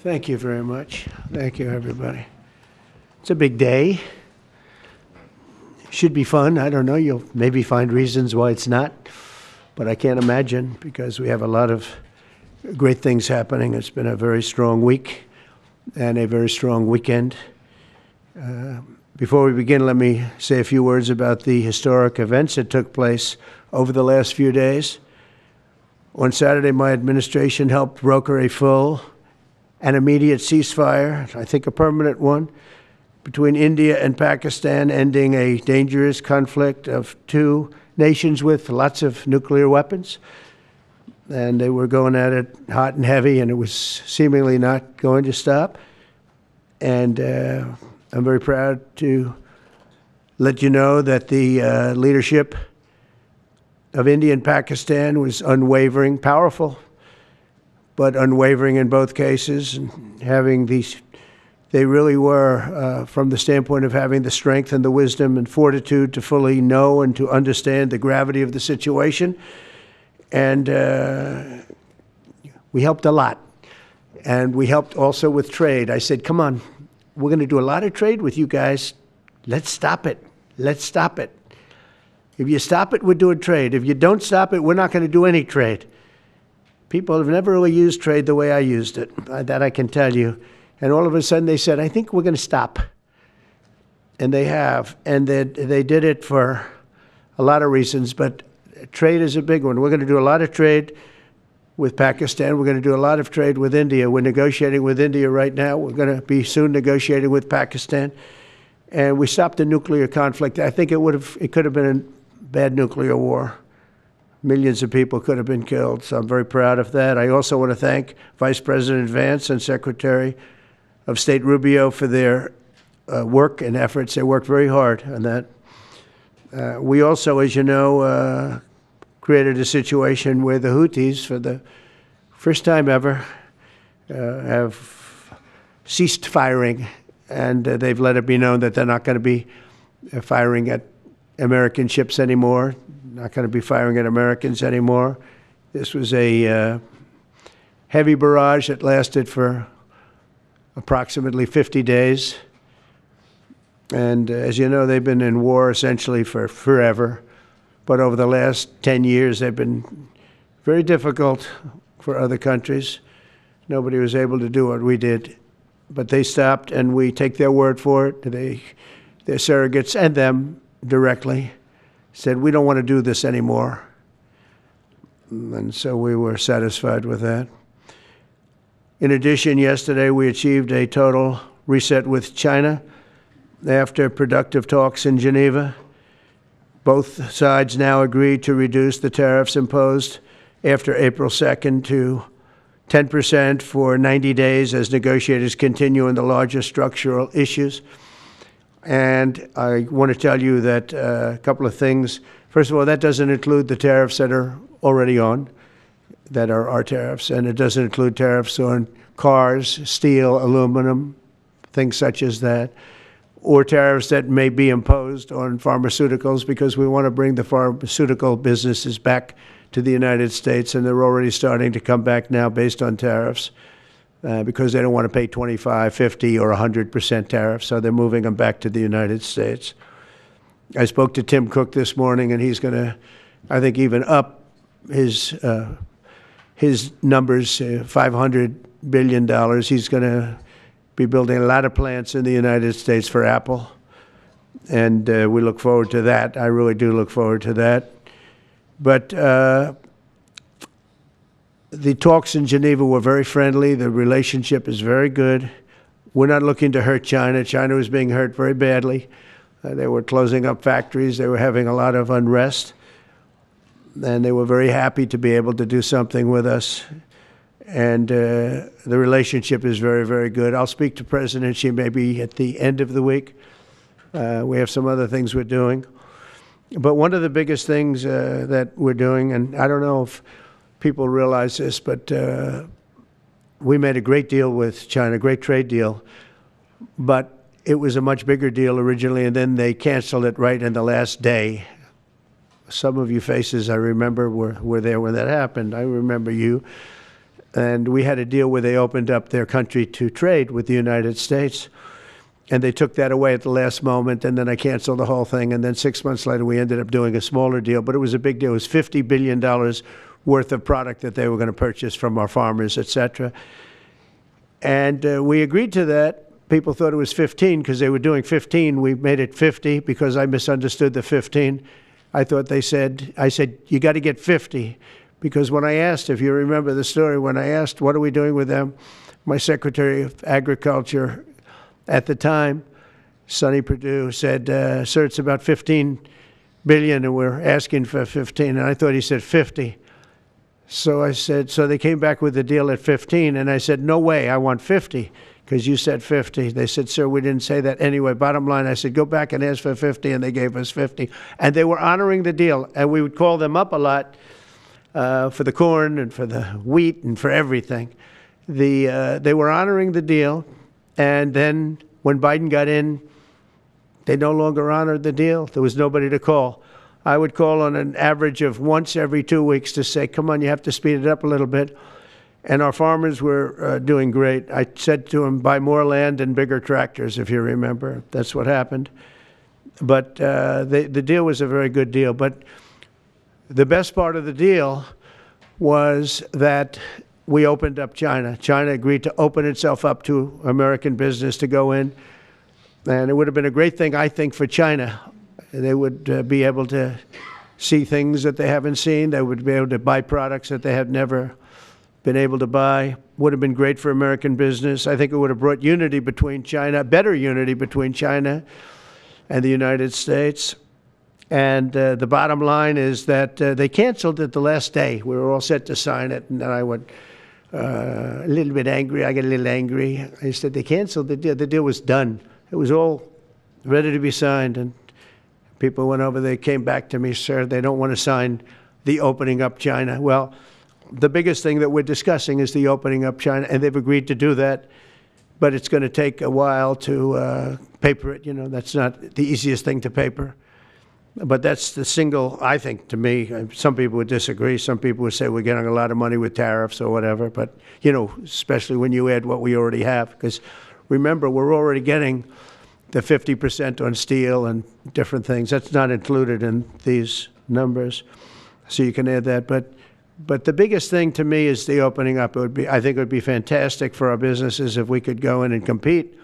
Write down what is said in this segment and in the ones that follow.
Thank you very much. Thank you, everybody. It's a big day. Should be fun. I don't know. You'll maybe find reasons why it's not, but I can't imagine because we have a lot of great things happening. It's been a very strong week and a very strong weekend. Before we begin, let me say a few words about the historic events that took place over the last few days. On Saturday, my administration helped broker a full and immediate ceasefire, I think a permanent one, between India and Pakistan, ending a dangerous conflict of two nations with lots of nuclear weapons. And they were going at it hot and heavy, and it was seemingly not going to stop. And I'm very proud to let you know that the leadership of India and Pakistan was unwavering, powerful, but unwavering in both cases, and having these, they really were, from the standpoint of having the strength and the wisdom and fortitude to fully know and to understand the gravity of the situation. And we helped a lot. And we helped also with trade. I said, come on, we're going to do a lot of trade with you guys. Let's stop it. Let's stop it. If you stop it, we're doing trade. If you don't stop it, we're not going to do any trade. People have never really used trade the way I used it. That I can tell you. And all of a sudden they said, I think we're going to stop. And they have. And they did it for a lot of reasons, but trade is a big one. We're going to do a lot of trade with Pakistan. We're going to do a lot of trade with India. We're negotiating with India right now. We're going to be soon negotiating with Pakistan. And we stopped the nuclear conflict. I think it could have been a bad nuclear war. Millions of people could have been killed, so I'm very proud of that. I also want to thank Vice President Vance and Secretary of State Rubio for their work and efforts. They worked very hard on that. We also, as you know, created a situation where the Houthis, for the first time ever, have ceased firing, and they've let it be known that they're not going to be firing at American ships anymore, not going to be firing at Americans anymore. This was a heavy barrage that lasted for approximately 50 days. And as you know, they've been in war essentially for forever. But over the last 10 years, they've been very difficult for other countries. Nobody was able to do what we did. But they stopped, and we take their word for it. Their surrogates and them directly said, we don't want to do this anymore. And so we were satisfied with that. In addition, yesterday we achieved a total reset with China after productive talks in Geneva. Both sides now agreed to reduce the tariffs imposed after April 2nd to 10% for 90 days as negotiators continue on the larger structural issues. And I want to tell you that a couple of things. First of all, that doesn't include the tariffs that are already on, that are our tariffs. And it doesn't include tariffs on cars, steel, aluminum, things such as that, or tariffs that may be imposed on pharmaceuticals, because we want to bring the pharmaceutical businesses back to the United States. And they're already starting to come back now based on tariffs. Because they don't want to pay 25, 50, or 100% tariffs, so they're moving them back to the United States. I spoke to Tim Cook this morning, and he's going to, I think, even up his numbers, $500 billion. He's going to be building a lot of plants in the United States for Apple, and we look forward to that. I really do look forward to that. But the talks in Geneva were very friendly. The relationship is very good. We're not looking to hurt China. China was being hurt very badly. They were closing up factories. They were having a lot of unrest. And they were very happy to be able to do something with us. And the relationship is very, very good. I'll speak to President Xi maybe at the end of the week. We have some other things we're doing. But one of the biggest things that we're doing, and I don't know if people realize this, but we made a great deal with China, a great trade deal, but it was a much bigger deal originally, and then they canceled it right in the last day. Some of you faces I remember were there when that happened. I remember you. And we had a deal where they opened up their country to trade with the United States. And they took that away at the last moment, and then I canceled the whole thing. And then 6 months later, we ended up doing a smaller deal. But it was a big deal. It was $50 billion worth of product that they were going to purchase from our farmers, et cetera. And we agreed to that. People thought it was 15 because they were doing 15. We made it 50 because I misunderstood the 15. I said, you got to get 50. Because when I asked, if you remember the story, when I asked, what are we doing with them? My Secretary of Agriculture at the time, Sonny Perdue, said, sir, it's about 15 billion and we're asking for 15. And I thought he said 50. So I said, so they came back with the deal at 15. And I said, no way, I want 50 because you said 50. They said, sir, we didn't say that. Anyway, bottom line, I said, go back and ask for 50. And they gave us 50. And they were honoring the deal. And we would call them up a lot for the corn and for the wheat and for everything. They were honoring the deal. And then when Biden got in, they no longer honored the deal. There was nobody to call. I would call on an average of once every 2 weeks to say, come on, you have to speed it up a little bit. And our farmers were doing great. I said to them, buy more land and bigger tractors, if you remember. That's what happened. But the deal was a very good deal. But the best part of the deal was that we opened up China. China agreed to open itself up to American business to go in. And it would have been a great thing, I think, for China. They would be able to see things that they haven't seen. They would be able to buy products that they had never been able to buy. Would have been great for American business. I think it would have brought unity between China, better unity between China and the United States. And the bottom line is that they canceled it the last day. We were all set to sign it, and then I went a little bit angry. I got a little angry. I said, they canceled the deal. The deal was done. It was all ready to be signed, and people went over, they came back to me, sir, they don't want to sign the opening up China. Well, the biggest thing that we're discussing is the opening up China, and they've agreed to do that, but it's going to take a while to paper it. You know, that's not the easiest thing to paper. But that's the single, I think, to me, some people would disagree. Some people would say we're getting a lot of money with tariffs or whatever, but, you know, especially when you add what we already have, because remember, we're already getting the 50% on steel and different things. That's not included in these numbers, so you can add that. But the biggest thing to me is the opening up. I think it would be fantastic for our businesses if we could go in and compete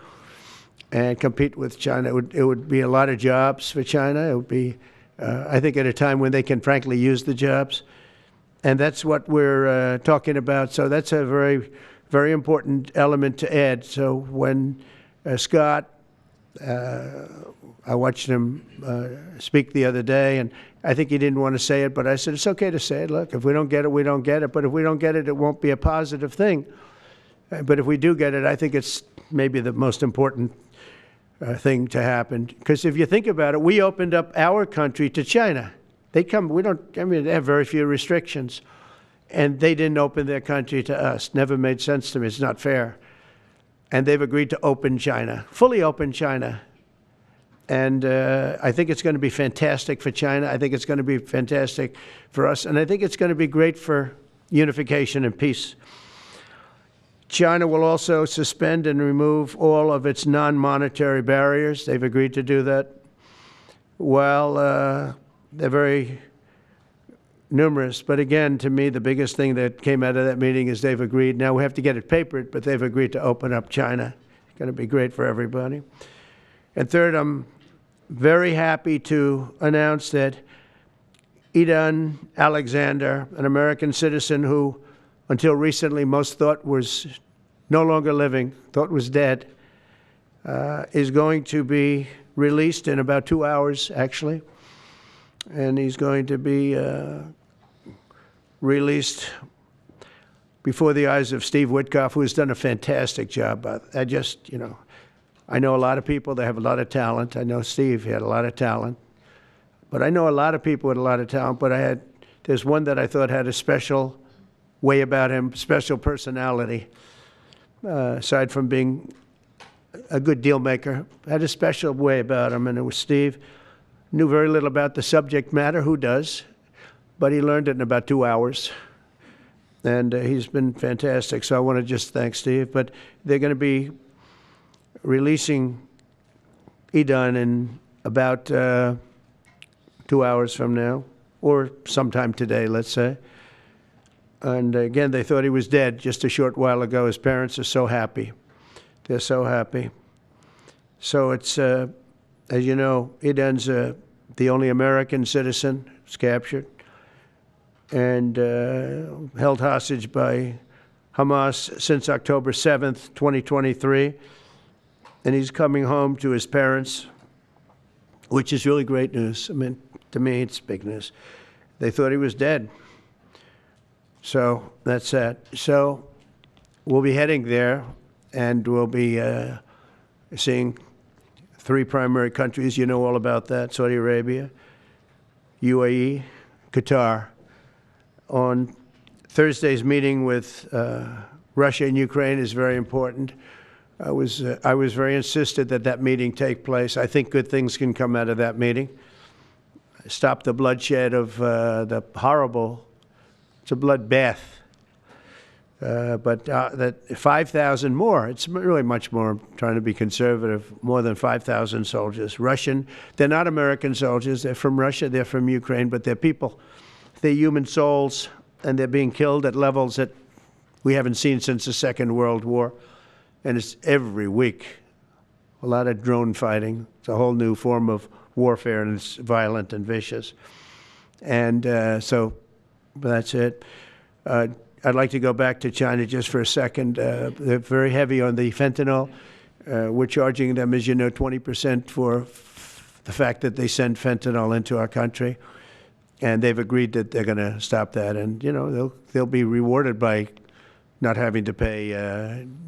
with China. It would be a lot of jobs for China. It would be, I think, at a time when they can frankly use the jobs. And that's what we're talking about. So that's a very, very important element to add. So when Scott, I watched him speak the other day, and I think he didn't want to say it, but I said, it's okay to say it. Look, if we don't get it, we don't get it. But if we don't get it, it won't be a positive thing. But if we do get it, I think it's maybe the most important thing to happen. Because if you think about it, we opened up our country to China. They have very few restrictions. And they didn't open their country to us. Never made sense to me. It's not fair. And they've agreed to open China, fully open China. And I think it's going to be fantastic for China. I think it's going to be fantastic for us. And I think it's going to be great for unification and peace. China will also suspend and remove all of its non-monetary barriers. They've agreed to do that. Well, they're very numerous. But again, to me, the biggest thing that came out of that meeting is they've agreed. Now we have to get it papered, but they've agreed to open up China. It's going to be great for everybody. And third, I'm very happy to announce that Idan Alexander, an American citizen who until recently most thought was no longer living, thought was dead, is going to be released in about 2 hours, actually. And he's going to be released before the eyes of Steve Witkoff, who has done a fantastic job. I know a lot of people that have a lot of talent. I know Steve had a lot of talent. But I know a lot of people with a lot of talent, but there's one that I thought had a special way about him, special personality, aside from being a good deal maker, had a special way about him, and it was Steve. Knew very little about the subject matter, who does, but he learned it in about 2 hours. and he's been fantastic. So I want to just thank Steve. But they're going to be releasing Idan in about 2 hours from now, or sometime today, let's say. And again, they thought he was dead just a short while ago. His parents are so happy. They're so happy. So it's, as you know, Idan's the only American citizen who's captured and held hostage by Hamas since October 7th, 2023. And he's coming home to his parents, which is really great news. I mean, to me, it's big news. They thought he was dead. So that's that. So we'll be heading there, and we'll be seeing 3 primary countries. You know all about that: Saudi Arabia, UAE, Qatar. On Thursday's meeting with Russia and Ukraine is very important. I was very insistent that that meeting take place. I think good things can come out of that meeting. Stop the bloodshed of the horrible. It's a bloodbath. But that 5,000 more, it's really much more, I'm trying to be conservative, more than 5,000 soldiers. Russian, they're not American soldiers, they're from Russia, they're from Ukraine, but they're people. They're human souls, and they're being killed at levels that we haven't seen since the Second World War. And it's every week. A lot of drone fighting. It's a whole new form of warfare, and it's violent and vicious. And so that's it. I'd like to go back to China just for a second. They're very heavy on the fentanyl. We're charging them, as you know, 20% for the fact that they send fentanyl into our country. And they've agreed that they're going to stop that. And, you know, they'll be rewarded by not having to pay,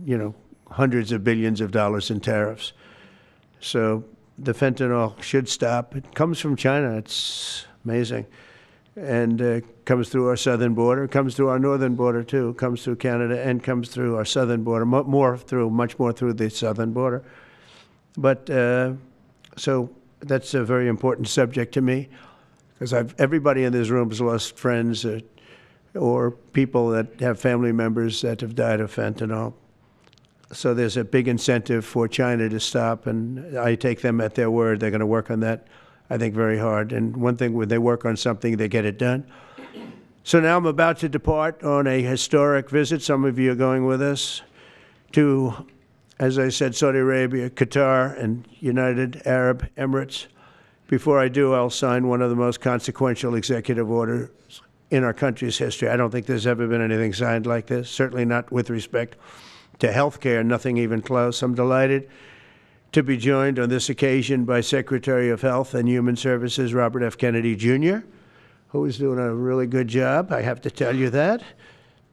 you know, hundreds of billions of dollars in tariffs. So the fentanyl should stop. It comes from China. It's amazing. And comes through our southern border, comes through our northern border too, comes through Canada, and comes through our southern border, much more through the southern border. But so that's a very important subject to me, because everybody in this room has lost friends or people that have family members that have died of fentanyl. So there's a big incentive for China to stop, and I take them at their word. They're going to work on that, I think, very hard. And one thing, when they work on something, they get it done. So now I'm about to depart on a historic visit. Some of you are going with us to, as I said, Saudi Arabia, Qatar, and United Arab Emirates. Before I do, I'll sign one of the most consequential executive orders in our country's history. I don't think there's ever been anything signed like this, certainly not with respect to health care, nothing even close. I'm delighted to be joined on this occasion by Secretary of Health and Human Services Robert F. Kennedy, Jr., who is doing a really good job, I have to tell you that.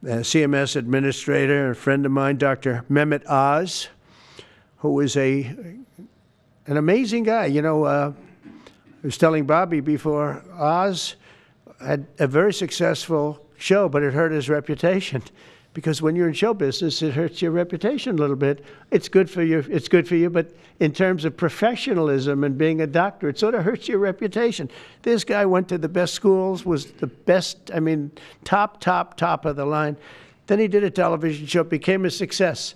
CMS Administrator, a friend of mine, Dr. Mehmet Oz, who is an amazing guy. You know, I was telling Bobby before, Oz had a very successful show, but it hurt his reputation. Because when you're in show business, it hurts your reputation a little bit. It's good for you, but in terms of professionalism and being a doctor, it sort of hurts your reputation. This guy went to the best schools, was the best, I mean, top of the line. Then he did a television show, became a success,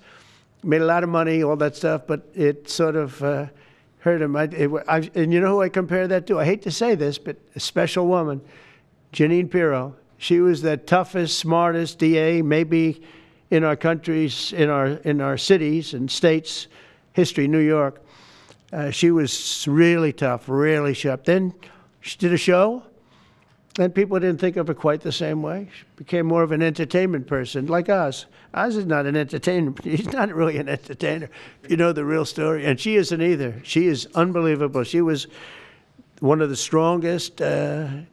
made a lot of money, all that stuff, but it sort of hurt him. And you know who I compare that to? I hate to say this, but a special woman, Jeanine Pirro. She was the toughest, smartest DA, maybe in our countries, in our cities and states history, New York. She was really tough, really sharp. Then she did a show, and people didn't think of her quite the same way. She became more of an entertainment person, like Oz. Oz is not an entertainer. He's not really an entertainer, if you know the real story. And she isn't either. She is unbelievable. She was one of the strongest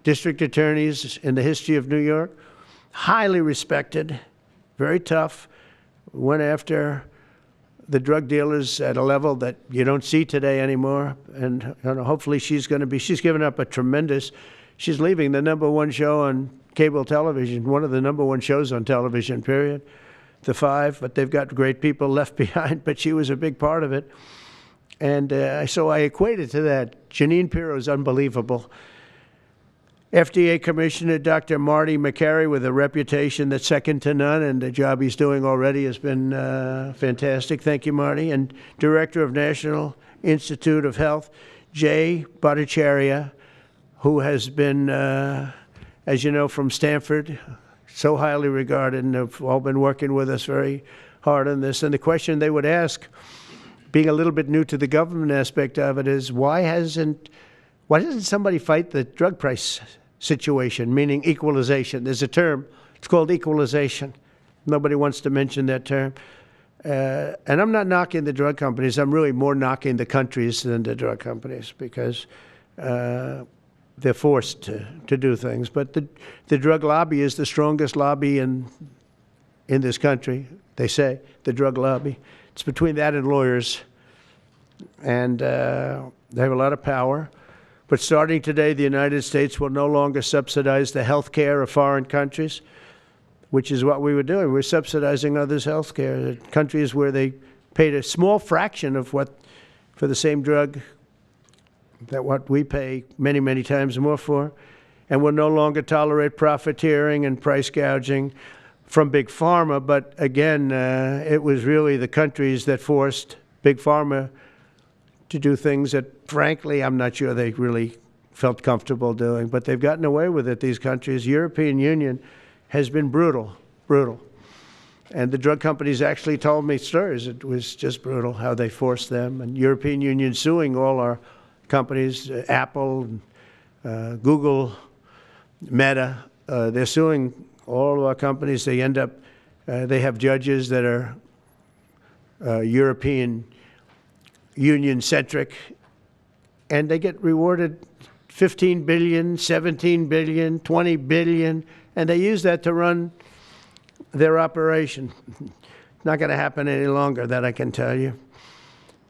district attorneys in the history of New York, highly respected, very tough, went after the drug dealers at a level that you don't see today anymore. And you know, hopefully she's given up a tremendous, she's leaving the #1 show on cable television, one of the #1 shows on television, period, The Five, but they've got great people left behind, but she was a big part of it. And so I equated to that. Jeanine Pirro is unbelievable. FDA Commissioner Dr. Marty McCary, with a reputation that's second to none, and the job he's doing already has been fantastic. Thank you, Marty. And Director of National Institute of Health, Jay Bhattacharya, who has been, as you know, from Stanford, so highly regarded, and have all been working with us very hard on this. And the question they would ask, being a little bit new to the government aspect of it, is why doesn't somebody fight the drug price situation, meaning equalization? There's a term, it's called equalization. Nobody wants to mention that term. And I'm not knocking the drug companies. I'm really more knocking the countries than the drug companies, because they're forced to do things. But the drug lobby is the strongest lobby in this country, they say, the drug lobby. It's between that and lawyers. And they have a lot of power. But starting today, the United States will no longer subsidize the health care of foreign countries, which is what we were doing. We're subsidizing others' health care. Countries where they paid a small fraction of what, for the same drug, that what we pay many, many times more for. And we'll no longer tolerate profiteering and price gouging from Big Pharma. But again, it was really the countries that forced Big Pharma to do things that, frankly, I'm not sure they really felt comfortable doing. But they've gotten away with it, these countries. European Union has been brutal. And the drug companies actually told me stories. It was just brutal how they forced them. And European Union suing all our companies, Apple, Google, Meta. They're suing all of our companies. They end up, they have judges that are European Union-centric, and they get rewarded $15 billion, $17 billion, $20 billion, and they use that to run their operation. Not going to happen any longer, that I can tell you.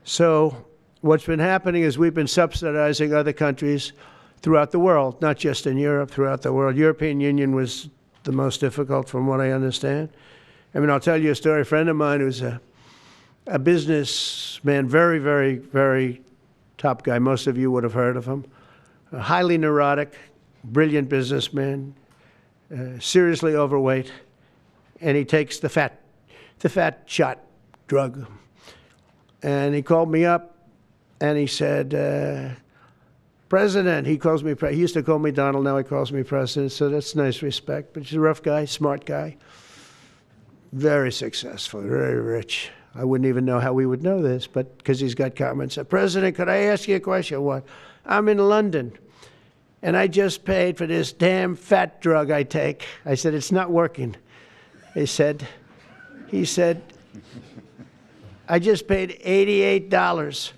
So what's been happening is we've been subsidizing other countries throughout the world, not just in Europe, throughout the world. European Union was the most difficult, from what I understand. I mean, I'll tell you a story. A friend of mine who's a businessman, very, very, very top guy. Most of you would have heard of him. A highly neurotic, brilliant businessman, seriously overweight, and he takes the fat shot drug. And he called me up, and he said, President, he calls me, he used to call me Donald, now he calls me President, so that's nice respect. But he's a rough guy, smart guy, very successful, very rich. I wouldn't even know how we would know this, but because he's got comments. President, could I ask you a question? What? I'm in London, and I just paid for this damn fat drug I take. I said, it's not working. He said, I just paid $88.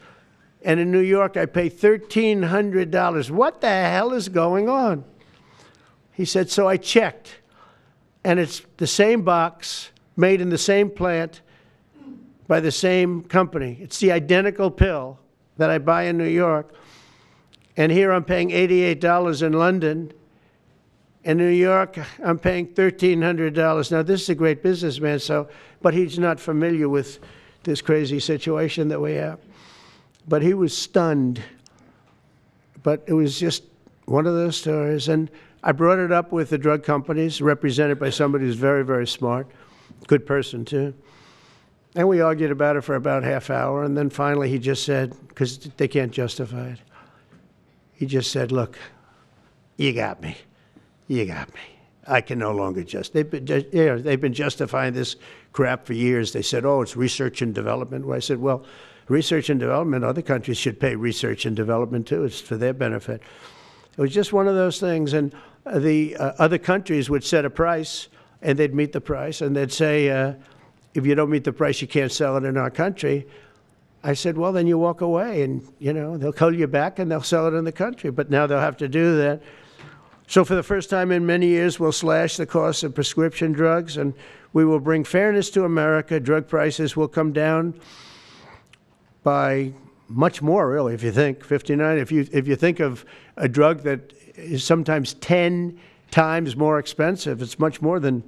And in New York, I pay $1,300. What the hell is going on? He said, so I checked, and it's the same box, made in the same plant, by the same company. It's the identical pill that I buy in New York. And here I'm paying $88 in London. In New York, I'm paying $1,300. Now, this is a great businessman, but he's not familiar with this crazy situation that we have. But he was stunned. But it was just one of those stories. And I brought it up with the drug companies, represented by somebody who's very, very smart, good person too. And we argued about it for about half hour, and then finally he just said, because they can't justify it, he just said, look, you got me. I can no longer they've been justifying this crap for years. They said, oh, it's research and development. Well, I said, well, research and development, other countries should pay research and development too. It's for their benefit. It was just one of those things. And the other countries would set a price, and they'd meet the price, and they'd say, if you don't meet the price, you can't sell it in our country. I said, well, then you walk away, and, they'll call you back, and they'll sell it in the country. But now they'll have to do that. So for the first time in many years, we'll slash the cost of prescription drugs, and we will bring fairness to America. Drug prices will come down by much more, really, if you think, 59. If you think of a drug that is sometimes 10 times more expensive, it's much more than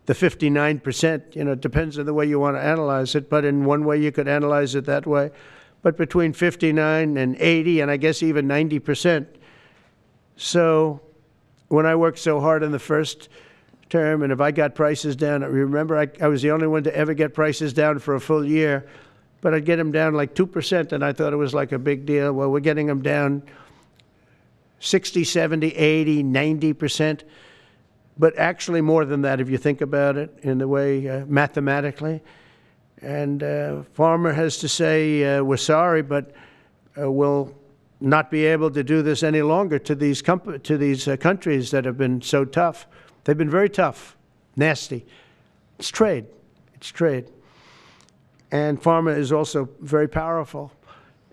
the 59%. It depends on the way you want to analyze it, but in one way you could analyze it that way. But between 59 and 80, and I guess even 90%. So when I worked so hard in the first term, and if I got prices down, remember I was the only one to ever get prices down for a full year, but I'd get them down like 2%, and I thought it was like a big deal. Well, we're getting them down 60, 70, 80, 90%, but actually more than that if you think about it in the way mathematically. And farmer has to say, we're sorry, but we'll not be able to do this any longer to these countries that have been so tough. They've been very tough, nasty. It's trade. It's trade. And pharma is also very powerful.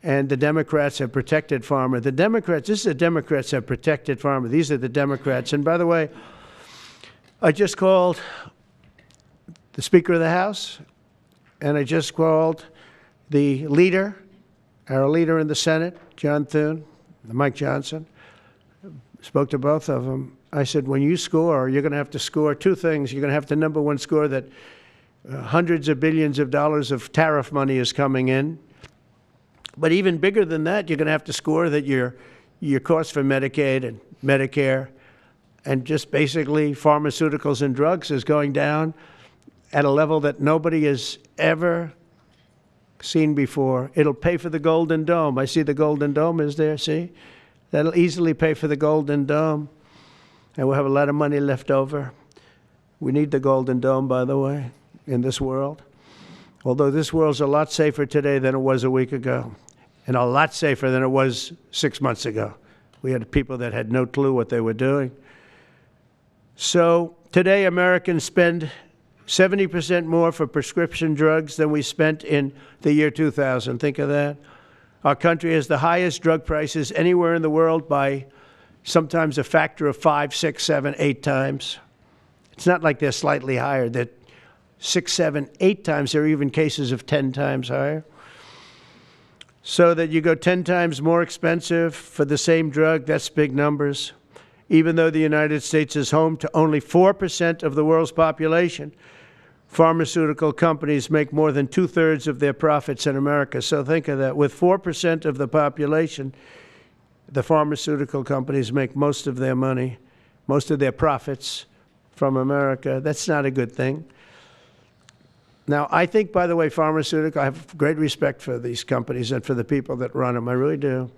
And the Democrats have protected pharma. The Democrats, this is the Democrats have protected pharma. These are the Democrats. And by the way, I just called the Speaker of the House, and I just called the leader, our leader in the Senate, John Thune, Mike Johnson. Spoke to both of them. I said, when you score, you're going to have to score two things. You're going to have to, number one, score that hundreds of billions of dollars of tariff money is coming in. But even bigger than that, you're going to have to score that your cost for Medicaid and Medicare and just basically pharmaceuticals and drugs is going down at a level that nobody has ever seen before. It'll pay for the Golden Dome. I see the Golden Dome is there, see? That'll easily pay for the Golden Dome. And we'll have a lot of money left over. We need the Golden Dome, by the way, in this world. Although this world's a lot safer today than it was a week ago, and a lot safer than it was 6 months ago. We had people that had no clue what they were doing. So today Americans spend 70% more for prescription drugs than we spent in the year 2000. Think of that. Our country has the highest drug prices anywhere in the world by sometimes a factor of 5, 6, 7, 8 times. It's not like they're slightly higher. They're 6, 7, 8 times. There are even cases of 10 times higher. So that you go 10 times more expensive for the same drug, that's big numbers. Even though the United States is home to only 4% of the world's population, pharmaceutical companies make more than 2/3 of their profits in America. So think of that. With 4% of the population, the pharmaceutical companies make most of their money, most of their profits from America. That's not a good thing. Now, I think, by the way, I have great respect for these companies and for the people that run them. I really do.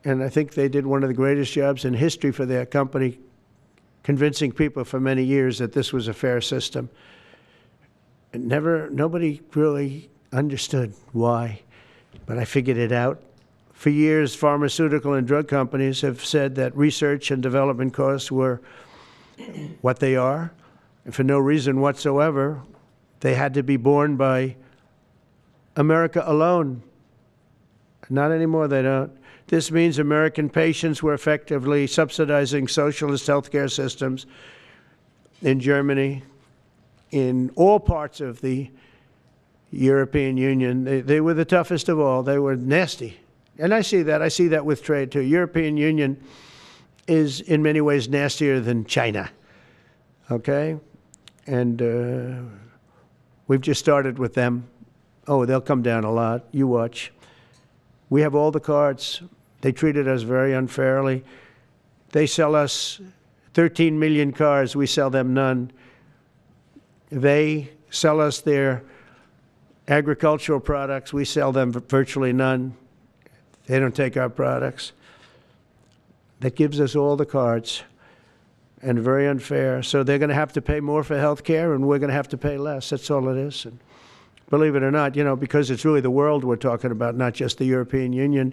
And I think they did one of the greatest jobs in history for their company, convincing people for many years that this was a fair system. And nobody really understood why, but I figured it out. For years, pharmaceutical and drug companies have said that research and development costs were what they are, and for no reason whatsoever. They had to be borne by America alone. Not anymore, they don't. This means American patients were effectively subsidizing socialist healthcare systems in Germany, in all parts of the European Union. They were the toughest of all. They were nasty. And I see that. I see that with trade, too. European Union is in many ways nastier than China, okay? And we've just started with them. Oh, they'll come down a lot. You watch. We have all the cards. They treated us very unfairly. They sell us 13 million cars. We sell them none. They sell us their agricultural products. We sell them virtually none. They don't take our products. That gives us all the cards, and very unfair. So they're going to have to pay more for health care, and we're going to have to pay less. That's all it is. And believe it or not, because it's really the world we're talking about, not just the European Union,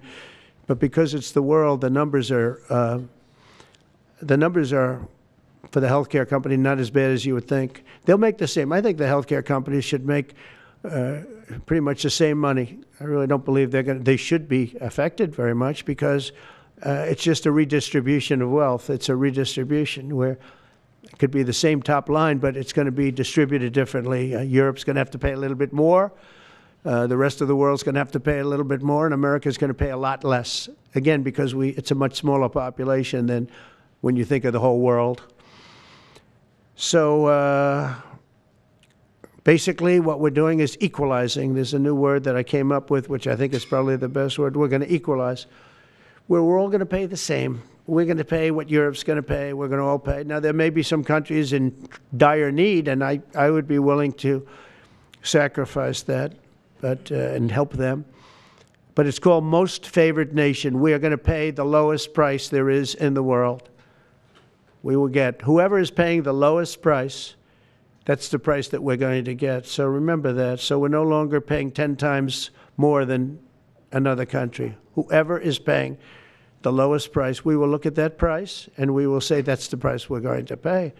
but because it's the world, the numbers are for the healthcare company not as bad as you would think. They'll make the same. I think the healthcare companies should make pretty much the same money. I really don't believe they should be affected very much, because it's just a redistribution of wealth. It's a redistribution where it could be the same top line, but it's going to be distributed differently. Europe's going to have to pay a little bit more. The rest of the world's going to have to pay a little bit more, and America's going to pay a lot less. Again, because it's a much smaller population than when you think of the whole world. So basically what we're doing is equalizing. There's a new word that I came up with, which I think is probably the best word. We're going to equalize. We're all going to pay the same. we're going to pay what Europe's going to pay. We're going to all pay. Now, there may be some countries in dire need, and I would be willing to sacrifice that and help them. But it's called most favored nation. We are going to pay the lowest price there is in the world. We will get whoever is paying the lowest price, that's the price that we're going to get. So remember that. So we're no longer paying 10 times more than another country. Whoever is paying the lowest price, we will look at that price and we will say that's the price we're going to pay.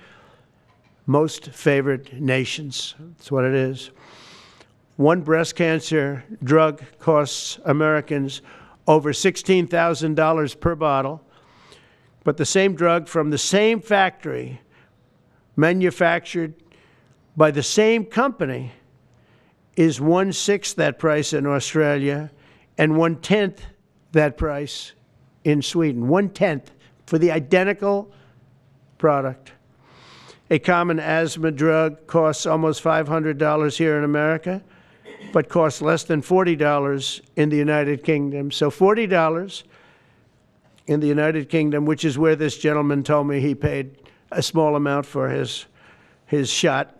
Most favored nations. That's what it is. One breast cancer drug costs Americans over $16,000 per bottle, but the same drug from the same factory, manufactured by the same company, is 1/6 that price in Australia and 1/10 that price in Sweden. 1/10 for the identical product. A common asthma drug costs almost $500 here in America, but costs less than $40 in the United Kingdom. So $40 in the United Kingdom, which is where this gentleman told me he paid a small amount for his shot.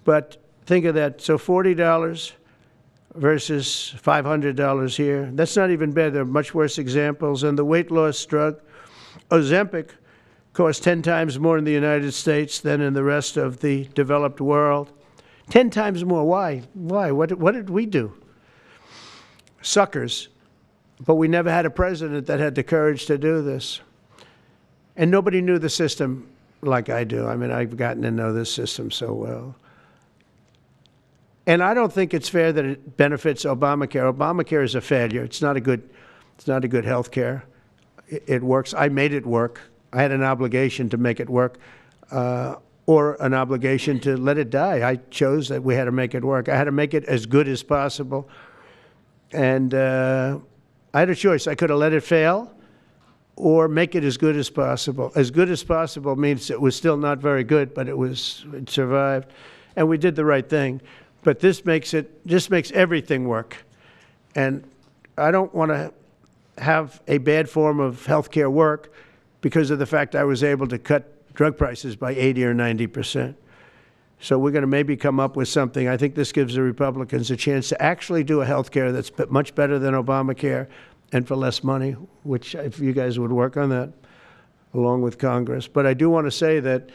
But think of that. So $40 versus $500 here. That's not even bad. There are much worse examples. And the weight loss drug, Ozempic, costs 10 times more in the United States than in the rest of the developed world. 10 times more. Why? Why? What did we do? Suckers. But we never had a president that had the courage to do this. And nobody knew the system like I do. I mean, I've gotten to know this system so well. And I don't think it's fair that it benefits Obamacare. Obamacare is a failure. It's not a good health care. It works. I made it work. I had an obligation to make it work. Or an obligation to let it die. I chose that we had to make it work. I had to make it as good as possible. And I had a choice. I could have let it fail or make it as good as possible. As good as possible means it was still not very good, but it survived. And we did the right thing. But this makes everything work. And I don't want to have a bad form of health care work because of the fact I was able to cut drug prices by 80 or 90%. So we're going to maybe come up with something. I think this gives the Republicans a chance to actually do a health care that's much better than Obamacare and for less money, which if you guys would work on that along with Congress. But I do want to say that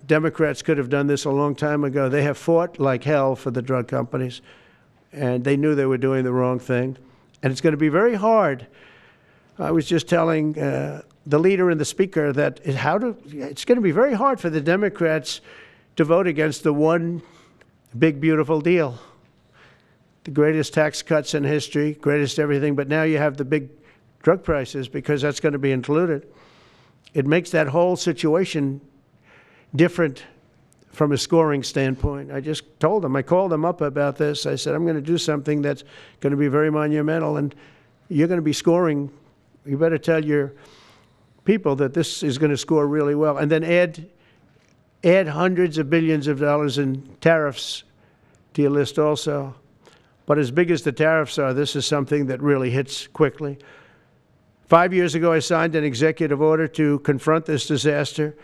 Democrats could have done this a long time ago. They have fought like hell for the drug companies, and they knew they were doing the wrong thing. And it's going to be very hard. I was just telling the leader and the speaker that it's going to be very hard for the Democrats to vote against the one big, beautiful deal. The greatest tax cuts in history, greatest everything, but now you have the big drug prices because that's going to be included. It makes that whole situation different from a scoring standpoint. I just told them, I called them up about this. I said, I'm going to do something that's going to be very monumental, and you're going to be scoring. You better tell your people that this is going to score really well. And then add hundreds of billions of dollars in tariffs to your list also. But as big as the tariffs are, this is something that really hits quickly. 5 years ago, I signed an executive order to confront this disaster,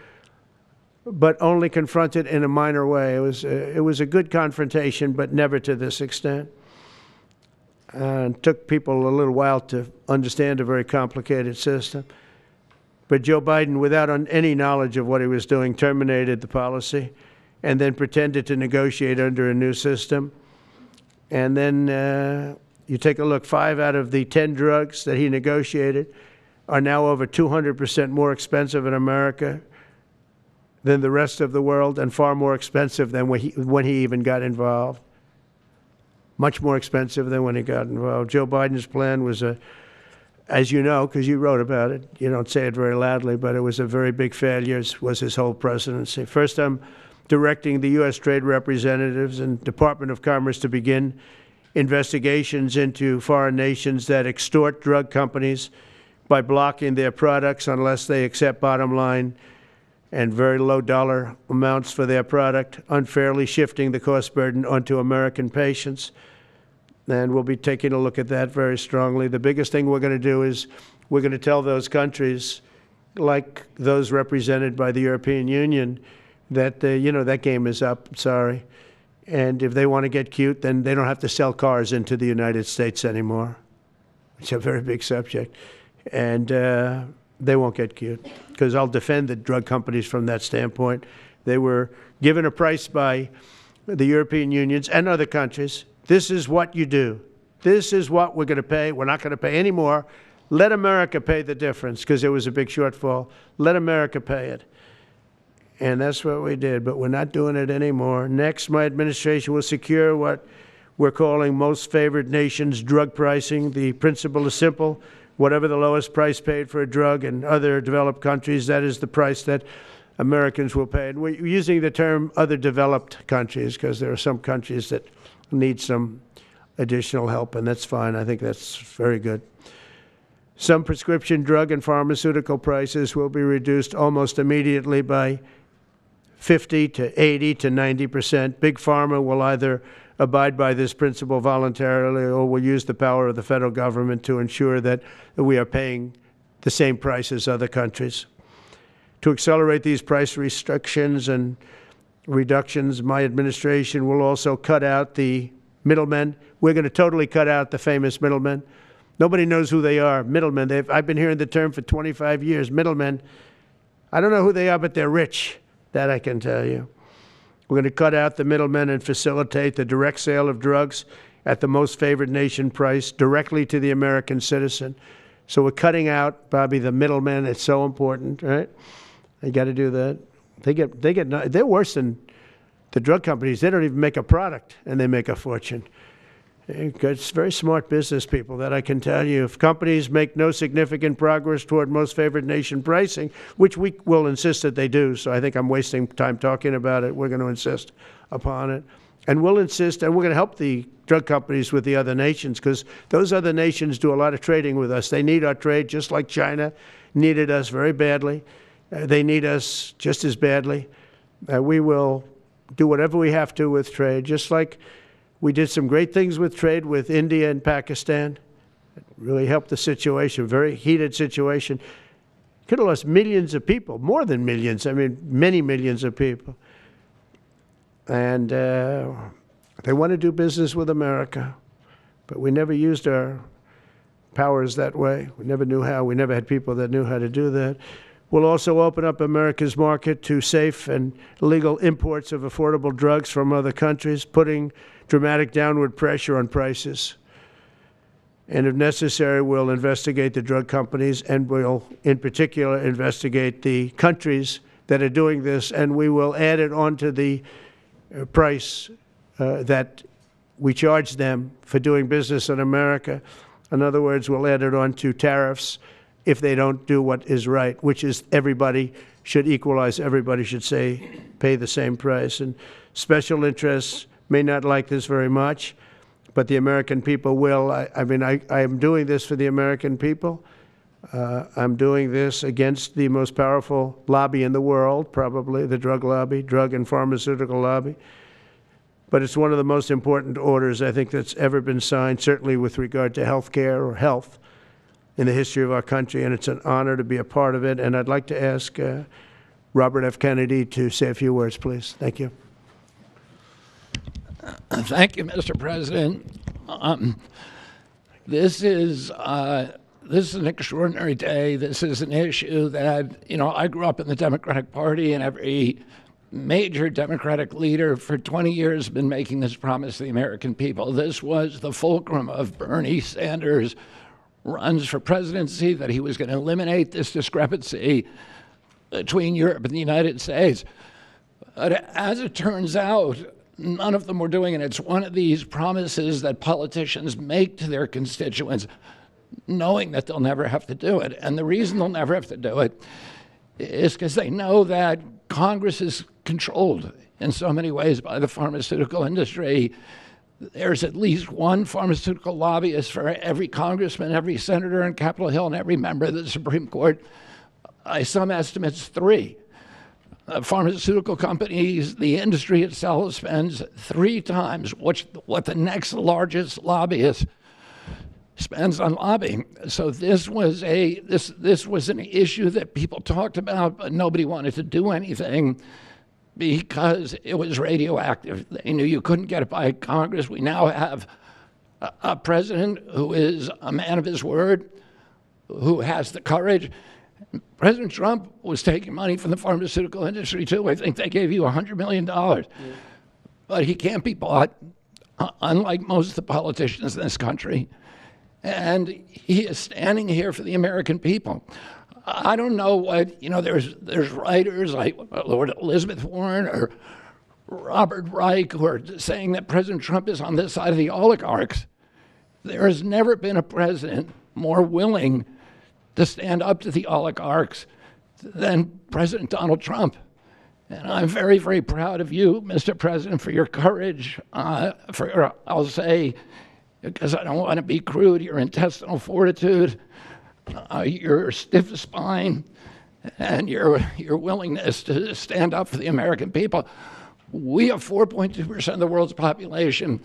but only confront it in a minor way. It was a good confrontation, but never to this extent. And it took people a little while to understand a very complicated system. But Joe Biden, without any knowledge of what he was doing, terminated the policy and then pretended to negotiate under a new system. And then you take a look, 5 out of the 10 drugs that he negotiated are now over 200% more expensive in America than the rest of the world, and far more expensive than when he even got involved. Much more expensive than when he got involved. Joe Biden's plan was as you know, because you wrote about it, you don't say it very loudly, but it was a very big failure, was his whole presidency. First, I'm directing the U.S. Trade Representatives and Department of Commerce to begin investigations into foreign nations that extort drug companies by blocking their products unless they accept bottom line and very low dollar amounts for their product, unfairly shifting the cost burden onto American patients. And we'll be taking a look at that very strongly. The biggest thing we're going to do is we're going to tell those countries, like those represented by the European Union, that, that game is up, sorry. And if they want to get cute, then they don't have to sell cars into the United States anymore. It's a very big subject. And they won't get cute, because I'll defend the drug companies from that standpoint. They were given a price by the European unions and other countries. This is what you do. This is what we're going to pay. We're not going to pay any more. Let America pay the difference, because there was a big shortfall. Let America pay it. And that's what we did, but we're not doing it anymore. Next, my administration will secure what we're calling most favored nations drug pricing. The principle is simple. Whatever the lowest price paid for a drug in other developed countries, that is the price that Americans will pay. And we're using the term other developed countries because there are some countries that need some additional help, and that's fine. I think that's very good. Some prescription drug and pharmaceutical prices will be reduced almost immediately by 50 to 80 to 90%. Big Pharma will either abide by this principle voluntarily or will use the power of the federal government to ensure that we are paying the same price as other countries. To accelerate these price restrictions and reductions, my administration will also cut out the middlemen. We're going to totally cut out the famous middlemen. Nobody knows who they are, middlemen. I've been hearing the term for 25 years, middlemen. I don't know who they are, but they're rich. That I can tell you. We're going to cut out the middlemen and facilitate the direct sale of drugs at the most favored nation price directly to the American citizen. So we're cutting out, Bobby, the middlemen. It's so important, right? You got to do that. They're worse than the drug companies. They don't even make a product, and they make a fortune. It's very smart business people, that I can tell you. If companies make no significant progress toward most favored nation pricing, which we will insist that they do, so I think I'm wasting time talking about it. We're going to insist upon it. And we'll insist, and we're going to help the drug companies with the other nations, because those other nations do a lot of trading with us. They need our trade, just like China needed us very badly. They need us just as badly. We will do whatever we have to with trade, just like we did some great things with trade with India and Pakistan. It really helped the situation, very heated situation. Could have lost millions of people, more than millions. I mean, many millions of people. And they want to do business with America, but we never used our powers that way. We never knew how. We never had people that knew how to do that. We'll also open up America's market to safe and legal imports of affordable drugs from other countries, putting dramatic downward pressure on prices. And if necessary, we'll investigate the drug companies, and we'll, in particular, investigate the countries that are doing this, and we will add it onto the price that we charge them for doing business in America. In other words, we'll add it onto tariffs if they don't do what is right, which is everybody should equalize. Everybody should pay the same price. And special interests may not like this very much, but the American people will. I am doing this for the American people. I'm doing this against the most powerful lobby in the world, probably, the drug lobby, drug and pharmaceutical lobby. But it's one of the most important orders, I think, that's ever been signed, certainly with regard to health care or health in the history of our country, and it's an honor to be a part of it. And I'd like to ask Robert F. Kennedy to say a few words, please. Thank you. Thank you, Mr. President. This is an extraordinary day. This is an issue that, I grew up in the Democratic Party, and every major Democratic leader for 20 years has been making this promise to the American people. This was the fulcrum of Bernie Sanders' runs for presidency, that he was going to eliminate this discrepancy between Europe and the United States. But as it turns out, none of them were doing it. It's one of these promises that politicians make to their constituents, knowing that they'll never have to do it. And the reason they'll never have to do it is because they know that Congress is controlled in so many ways by the pharmaceutical industry. There's at least one pharmaceutical lobbyist for every congressman, every senator in Capitol Hill, and every member of the Supreme Court. By some estimates, 3. Pharmaceutical companies, the industry itself spends 3 times what the next largest lobbyist spends on lobbying. So this was an issue that people talked about, but nobody wanted to do anything because it was radioactive. They knew you couldn't get it by Congress. We now have a president who is a man of his word, who has the courage. President Trump was taking money from the pharmaceutical industry too. I think they gave you $100 million. But he can't be bought, unlike most of the politicians in this country. And he is standing here for the American people. I don't know what, there's writers like Lord Elizabeth Warren or Robert Reich who are saying that President Trump is on this side of the oligarchs. There has never been a president more willing to stand up to the oligarchs than President Donald Trump. And I'm very, very proud of you, Mr. President, for your courage, I'll say, because I don't want to be crude, your intestinal fortitude, your stiff spine, and your willingness to stand up for the American people. We have 4.2% of the world's population.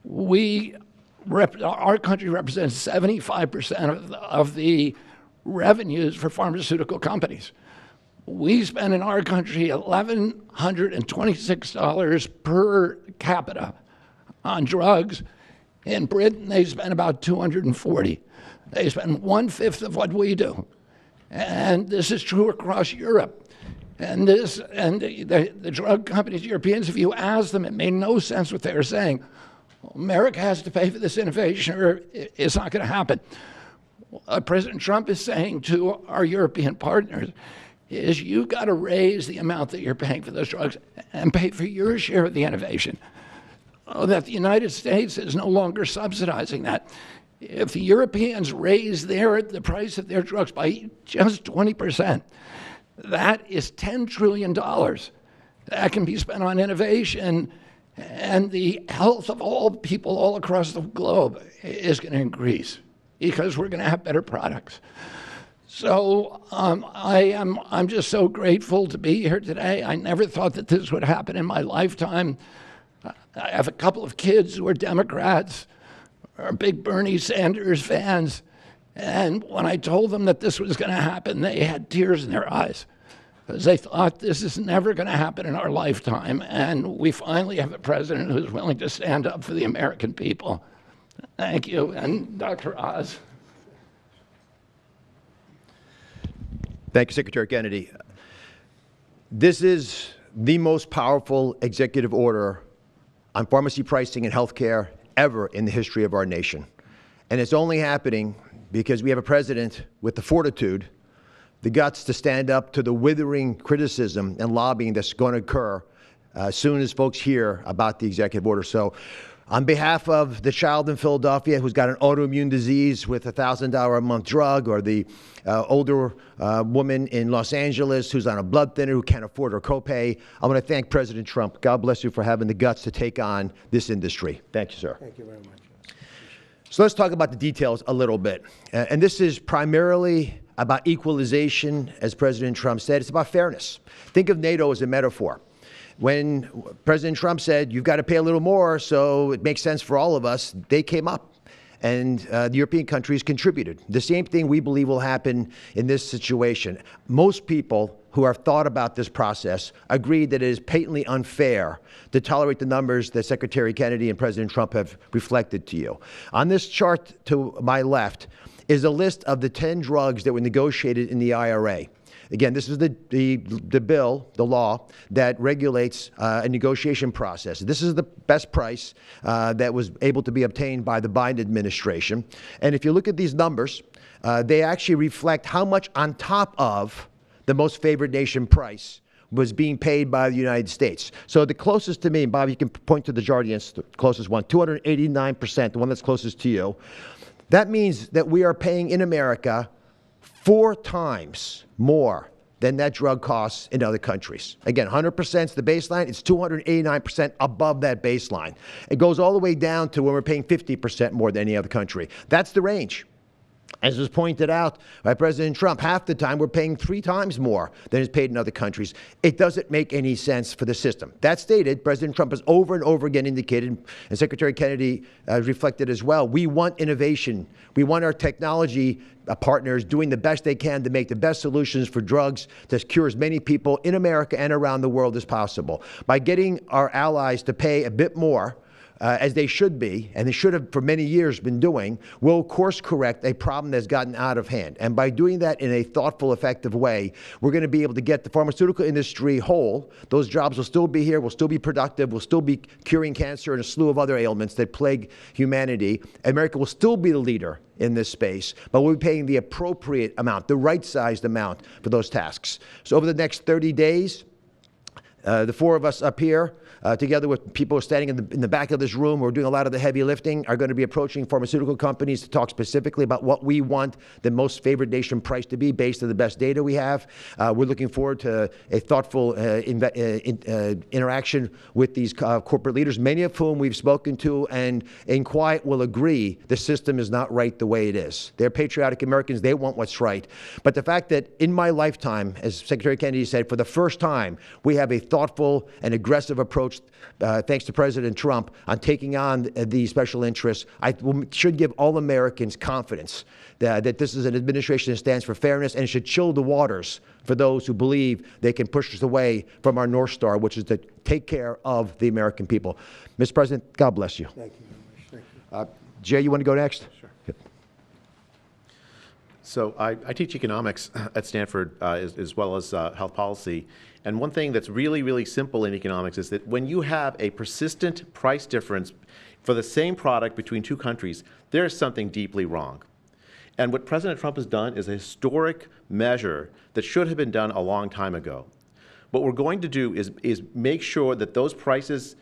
Our country represents 75% of the revenues for pharmaceutical companies. We spend in our country $1,126 per capita on drugs. In Britain, they spend about $240. They spend 1/5 of what we do. And this is true across Europe. And the drug companies, Europeans, if you ask them, it made no sense what they were saying. America has to pay for this innovation or it's not going to happen. What President Trump is saying to our European partners is you've got to raise the amount that you're paying for those drugs and pay for your share of the innovation. That the United States is no longer subsidizing that. If the Europeans raise the price of their drugs by just 20%, that is $10 trillion. That can be spent on innovation, and the health of all people all across the globe is going to increase because we're going to have better products. So I'm just so grateful to be here today. I never thought that this would happen in my lifetime. I have a couple of kids who are Democrats, are big Bernie Sanders fans, and when I told them that this was going to happen, they had tears in their eyes because they thought this is never going to happen in our lifetime, and we finally have a president who's willing to stand up for the American people. Thank you, and Dr. Oz. Thank you, Secretary Kennedy. This is the most powerful executive order on pharmacy pricing and healthcare ever in the history of our nation. And it's only happening because we have a president with the fortitude, the guts to stand up to the withering criticism and lobbying that's going to occur as soon as folks hear about the executive order. So on behalf of the child in Philadelphia who's got an autoimmune disease with a $1,000 a month drug, or the older woman in Los Angeles who's on a blood thinner who can't afford her copay, I want to thank President Trump. God bless you for having the guts to take on this industry. Thank you, sir. Thank you very much. So let's talk about the details a little bit. And this is primarily about equalization, as President Trump said. It's about fairness. Think of NATO as a metaphor. When President Trump said, you've got to pay a little more so it makes sense for all of us, they came up. And the European countries contributed. The same thing we believe will happen in this situation. Most people who have thought about this process agree that it is patently unfair to tolerate the numbers that Secretary Kennedy and President Trump have reflected to you. On this chart to my left is a list of the 10 drugs that were negotiated in the IRA. Again, this is the bill, the law, that regulates a negotiation process. This is the best price that was able to be obtained by the Biden administration. And if you look at these numbers, they actually reflect how much on top of the most favored nation price was being paid by the United States. So the closest to me, and Bob, you can point to the Jardiance, the closest one, 289%, the one that's closest to you. That means that we are paying in America 4 times more than that drug costs in other countries. Again, 100% is the baseline. It's 289% above that baseline. It goes all the way down to when we're paying 50% more than any other country. That's the range. As was pointed out by President Trump, half the time we're paying 3 times more than is paid in other countries. It doesn't make any sense for the system. That stated, President Trump has over and over again indicated, and Secretary Kennedy reflected as well, we want innovation. We want our technology partners doing the best they can to make the best solutions for drugs to cure as many people in America and around the world as possible. By getting our allies to pay a bit more, as they should be, and they should have for many years been doing, will course correct a problem that's gotten out of hand. And by doing that in a thoughtful, effective way, we're going to be able to get the pharmaceutical industry whole. Those jobs will still be here, will still be productive, will still be curing cancer and a slew of other ailments that plague humanity. America will still be the leader in this space, but we'll be paying the appropriate amount, the right-sized amount for those tasks. So over the next 30 days, the 4 of us up here, together with people standing in the back of this room who are doing a lot of the heavy lifting, are going to be approaching pharmaceutical companies to talk specifically about what we want the most favored nation price to be based on the best data we have. We're looking forward to a thoughtful interaction with these corporate leaders, many of whom we've spoken to and in quiet will agree the system is not right the way it is. They're patriotic Americans. They want what's right. But the fact that in my lifetime, as Secretary Kennedy said, for the first time, we have a thoughtful and aggressive approach, thanks to President Trump, on taking on the special interests, should give all Americans confidence that this is an administration that stands for fairness, and it should chill the waters for those who believe they can push us away from our North Star, which is to take care of the American people. Mr. President, God bless you. Thank you very much. Thank you. Jay, you want to go next? Sure. So I teach economics at Stanford as well as health policy. And one thing that's really, really simple in economics is that when you have a persistent price difference for the same product between 2 countries, there is something deeply wrong. And what President Trump has done is a historic measure that should have been done a long time ago. What we're going to do is make sure that those prices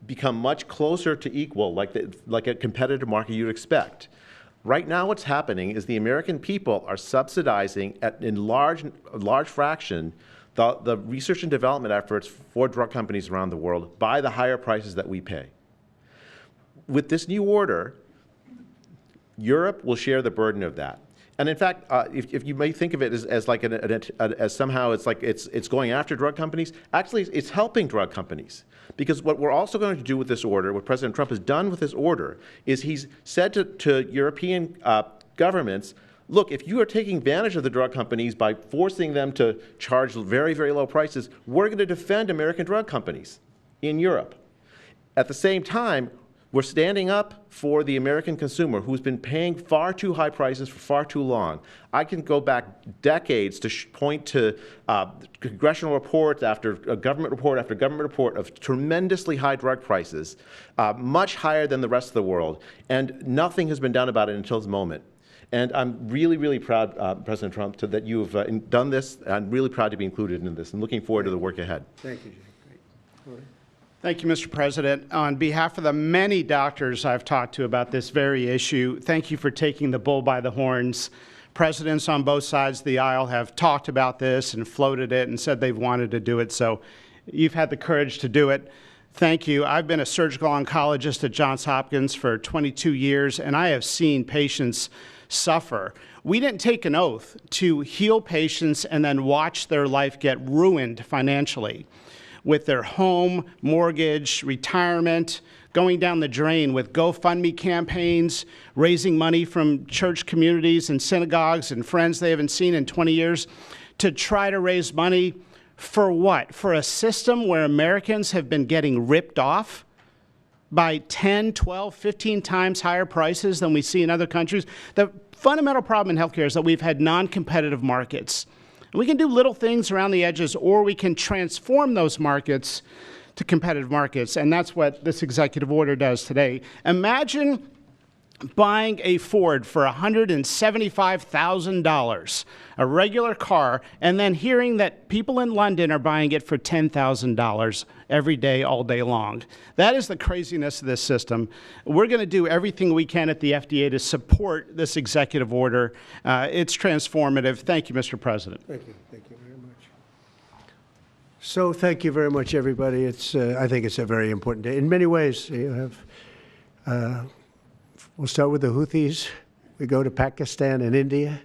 become much closer to equal, like a competitive market you'd expect. Right now what's happening is the American people are subsidizing in large fraction the research and development efforts for drug companies around the world by the higher prices that we pay. With this new order, Europe will share the burden of that. And in fact, if you may think of it as like as somehow it's going after drug companies, actually it's helping drug companies. Because what we're also going to do with this order, what President Trump has done with this order, is he's said to European governments, look, if you are taking advantage of the drug companies by forcing them to charge very, very low prices, we're going to defend American drug companies in Europe. At the same time, we're standing up for the American consumer who's been paying far too high prices for far too long. I can go back decades to point to congressional reports after government report after government report of tremendously high drug prices, much higher than the rest of the world, and nothing has been done about it until this moment. And I'm really, really proud, President Trump, that you've done this. I'm really proud to be included in this and looking forward to the work ahead. Thank you, Jay. Great. Thank you, Mr. President. On behalf of the many doctors I've talked to about this very issue, thank you for taking the bull by the horns. Presidents on both sides of the aisle have talked about this and floated it and said they've wanted to do it, so you've had the courage to do it. Thank you. I've been a surgical oncologist at Johns Hopkins for 22 years, and I have seen patients suffer. We didn't take an oath to heal patients and then watch their life get ruined financially, with their home, mortgage, retirement, going down the drain with GoFundMe campaigns, raising money from church communities and synagogues and friends they haven't seen in 20 years to try to raise money for what? For a system where Americans have been getting ripped off by 10, 12, 15 times higher prices than we see in other countries. The fundamental problem in healthcare is that we've had non-competitive markets. We can do little things around the edges, or we can transform those markets to competitive markets, and that's what this executive order does today. Imagine buying a Ford for $175,000, a regular car, and then hearing that people in London are buying it for $10,000 every day, all day long. That is the craziness of this system. We're going to do everything we can at the FDA to support this executive order. It's transformative. Thank you, Mr. President. Thank you. Thank you very much. So thank you very much, everybody. I think it's a very important day. In many ways, you have, we'll start with the Houthis. We go to Pakistan and India.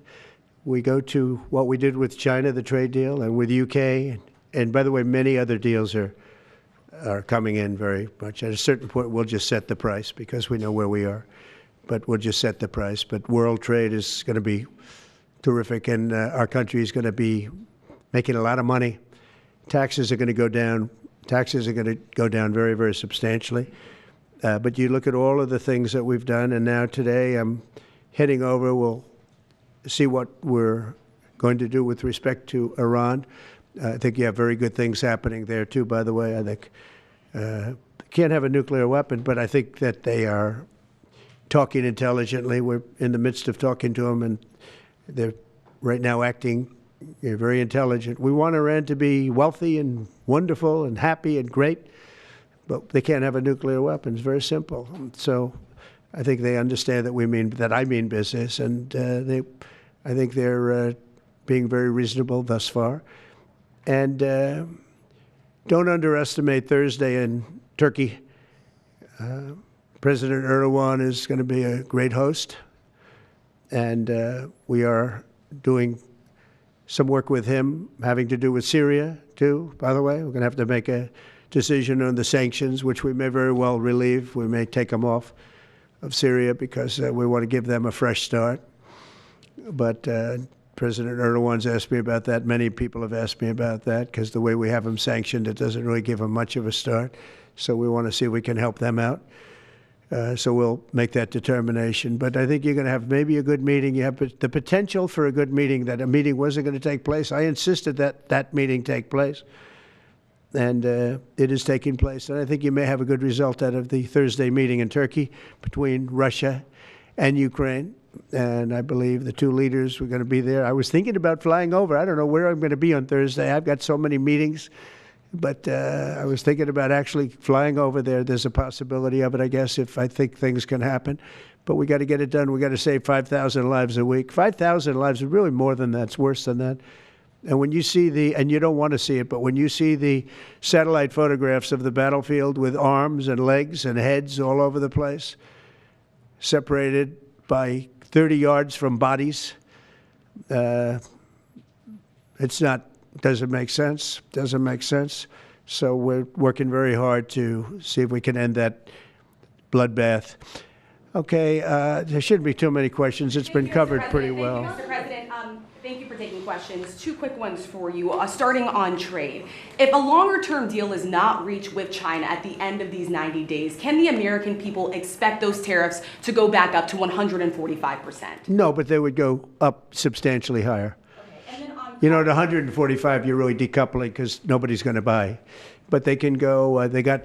We go to what we did with China, the trade deal, and with UK. And by the way, many other deals are coming in very much. At a certain point, we'll just set the price because we know where we are. But we'll just set the price. But world trade is going to be terrific, and our country is going to be making a lot of money. Taxes are going to go down. Taxes are going to go down very, very substantially. But you look at all of the things that we've done, and now today I'm heading over. We'll see what we're going to do with respect to Iran. I think you have very good things happening there, too, by the way. I think can't have a nuclear weapon, but I think that they are talking intelligently. We're in the midst of talking to them, and they're right now acting very intelligent. We want Iran to be wealthy and wonderful and happy and great, but they can't have a nuclear weapon. It's very simple. So I think they understand that I mean business, and I think they're being very reasonable thus far. And don't underestimate Thursday in Turkey. President Erdogan is going to be a great host, and we are doing some work with him having to do with Syria, too, by the way. We're going to have to make a decision on the sanctions, which we may very well relieve. We may take them off of Syria because we want to give them a fresh start. But President Erdogan's asked me about that. Many people have asked me about that because the way we have them sanctioned, it doesn't really give them much of a start. So we want to see if we can help them out. So we'll make that determination. But I think you're going to have maybe a good meeting. You have the potential for a good meeting, that a meeting wasn't going to take place. I insisted that that meeting take place. And it is taking place. And I think you may have a good result out of the Thursday meeting in Turkey between Russia and Ukraine. And I believe the two leaders were going to be there. I was thinking about flying over. I don't know where I'm going to be on Thursday. I've got so many meetings. But I was thinking about actually flying over there. There's a possibility of it, I guess, if I think things can happen. But we got to get it done. We got to save 5,000 lives a week. 5,000 lives is really more than that. It's worse than that. And when you see and you don't want to see it, but when you see the satellite photographs of the battlefield with arms and legs and heads all over the place, separated by 30 yards from bodies, doesn't make sense. Doesn't make sense. So we're working very hard to see if we can end that bloodbath. Okay, there shouldn't be too many questions. It's been covered pretty well. Mr. President, thank you for taking questions. Two quick ones for you, starting on trade. If a longer-term deal is not reached with China at the end of these 90 days, can the American people expect those tariffs to go back up to 145%? No, but they would go up substantially higher. You know, at 145, you're really decoupling because nobody's going to buy. But they can go, they got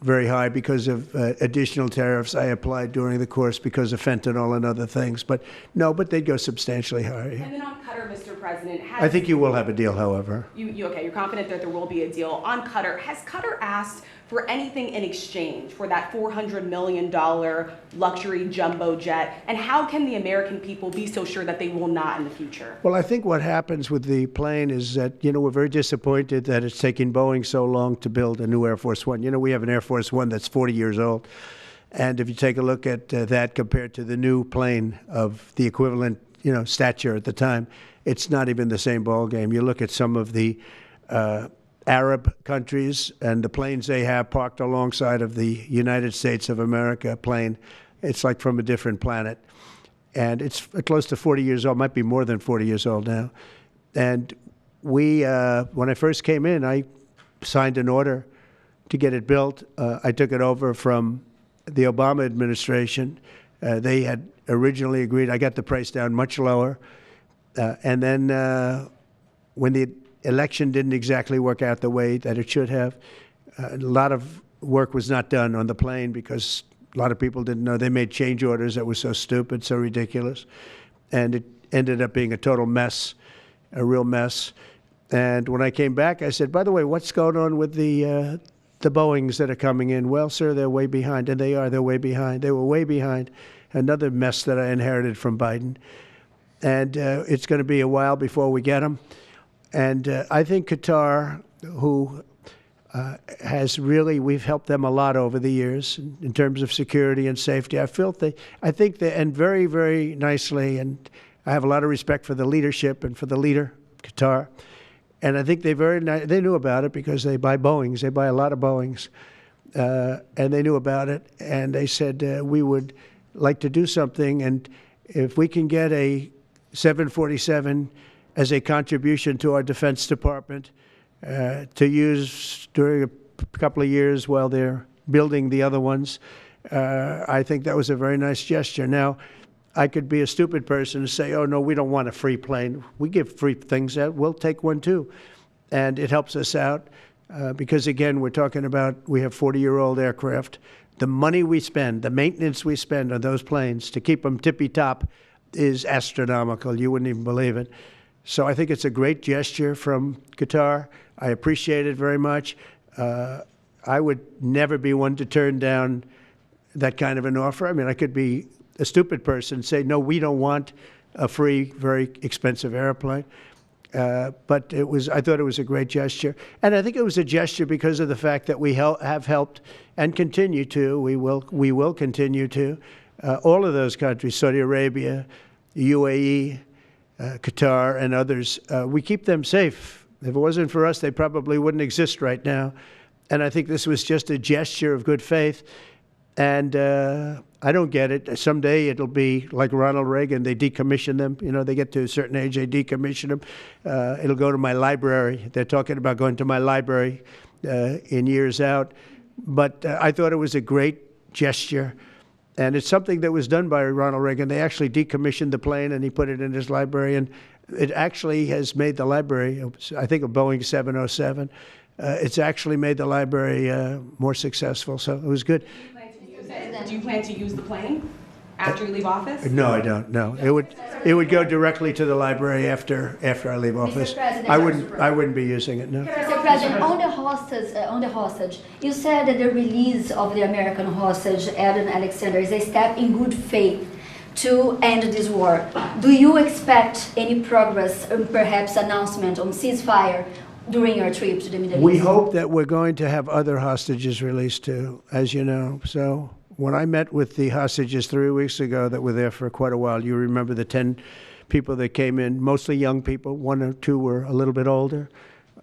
very high because of additional tariffs I applied during the course because of fentanyl and other things. But no, but they'd go substantially higher. And then on Qatar, Mr. President, I think you will have a deal, however. Okay, you're confident that there will be a deal. On Qatar, has Qatar asked for anything in exchange for that $400 million luxury jumbo jet? And how can the American people be so sure that they will not in the future? Well, I think what happens with the plane is that, we're very disappointed that it's taking Boeing so long to build a new Air Force One. We have an Air Force One that's 40 years old. And if you take a look at that compared to the new plane of the equivalent, stature at the time, it's not even the same ballgame. You look at some of the Arab countries and the planes they have parked alongside of the United States of America plane. It's like from a different planet. And it's close to 40 years old, might be more than 40 years old now. And we, when I first came in, I signed an order to get it built. I took it over from the Obama administration. They had originally agreed. I got the price down much lower. And then when the election didn't exactly work out the way that it should have, a lot of work was not done on the plane because a lot of people didn't know. They made change orders that were so stupid, so ridiculous. And it ended up being a total mess, a real mess. And when I came back, I said, by the way, what's going on with the Boeings that are coming in? Well, sir, they're way behind. And they are. They're way behind. They were way behind. Another mess that I inherited from Biden. And it's going to be a while before we get them. And I think Qatar, who we've helped them a lot over the years in terms of security and safety. I think they, and very, very nicely, and I have a lot of respect for the leadership and for the leader, Qatar. And I think they knew about it because they buy Boeings. They buy a lot of Boeings. And they knew about it. And they said, we would like to do something. And if we can get a 747 as a contribution to our Defense Department to use during a couple of years while they're building the other ones, I think that was a very nice gesture. Now, I could be a stupid person and say, oh, no, we don't want a free plane. We give free things out. We'll take one, too. And it helps us out because, again, we're talking about we have 40-year-old aircraft. The money we spend, the maintenance we spend on those planes to keep them tippy-top is astronomical. You wouldn't even believe it. So I think it's a great gesture from Qatar. I appreciate it very much. I would never be one to turn down that kind of an offer. I mean, I could be a stupid person say, no, we don't want a free, very expensive airplane. But I thought it was a great gesture. And I think it was a gesture because of the fact that we have helped and continue to, we will continue to, all of those countries, Saudi Arabia, UAE, Qatar, and others, we keep them safe. If it wasn't for us, they probably wouldn't exist right now. And I think this was just a gesture of good faith. And I don't get it. Someday it'll be like Ronald Reagan. They decommission them. You know, they get to a certain age, they decommission them. It'll go to my library. They're talking about going to my library in years out. But I thought it was a great gesture. And it's something that was done by Ronald Reagan. They actually decommissioned the plane, and he put it in his library. And it actually has made the library, I think, a Boeing 707. It's actually made the library more successful. So it was good. Do you plan to use the plane after you leave office? No, I don't. No, it would go directly to the library after I leave office. I wouldn't be using it. No. Mr. President, on the hostage, you said that the release of the American hostage, Aaron Alexander, is a step in good faith to end this war. Do you expect any progress, or perhaps announcement on ceasefire during your trip to the Middle East? We hope that we're going to have other hostages released too, as you know. So when I met with the hostages 3 weeks ago that were there for quite a while, you remember the 10 people that came in, mostly young people. 1 or 2 were a little bit older.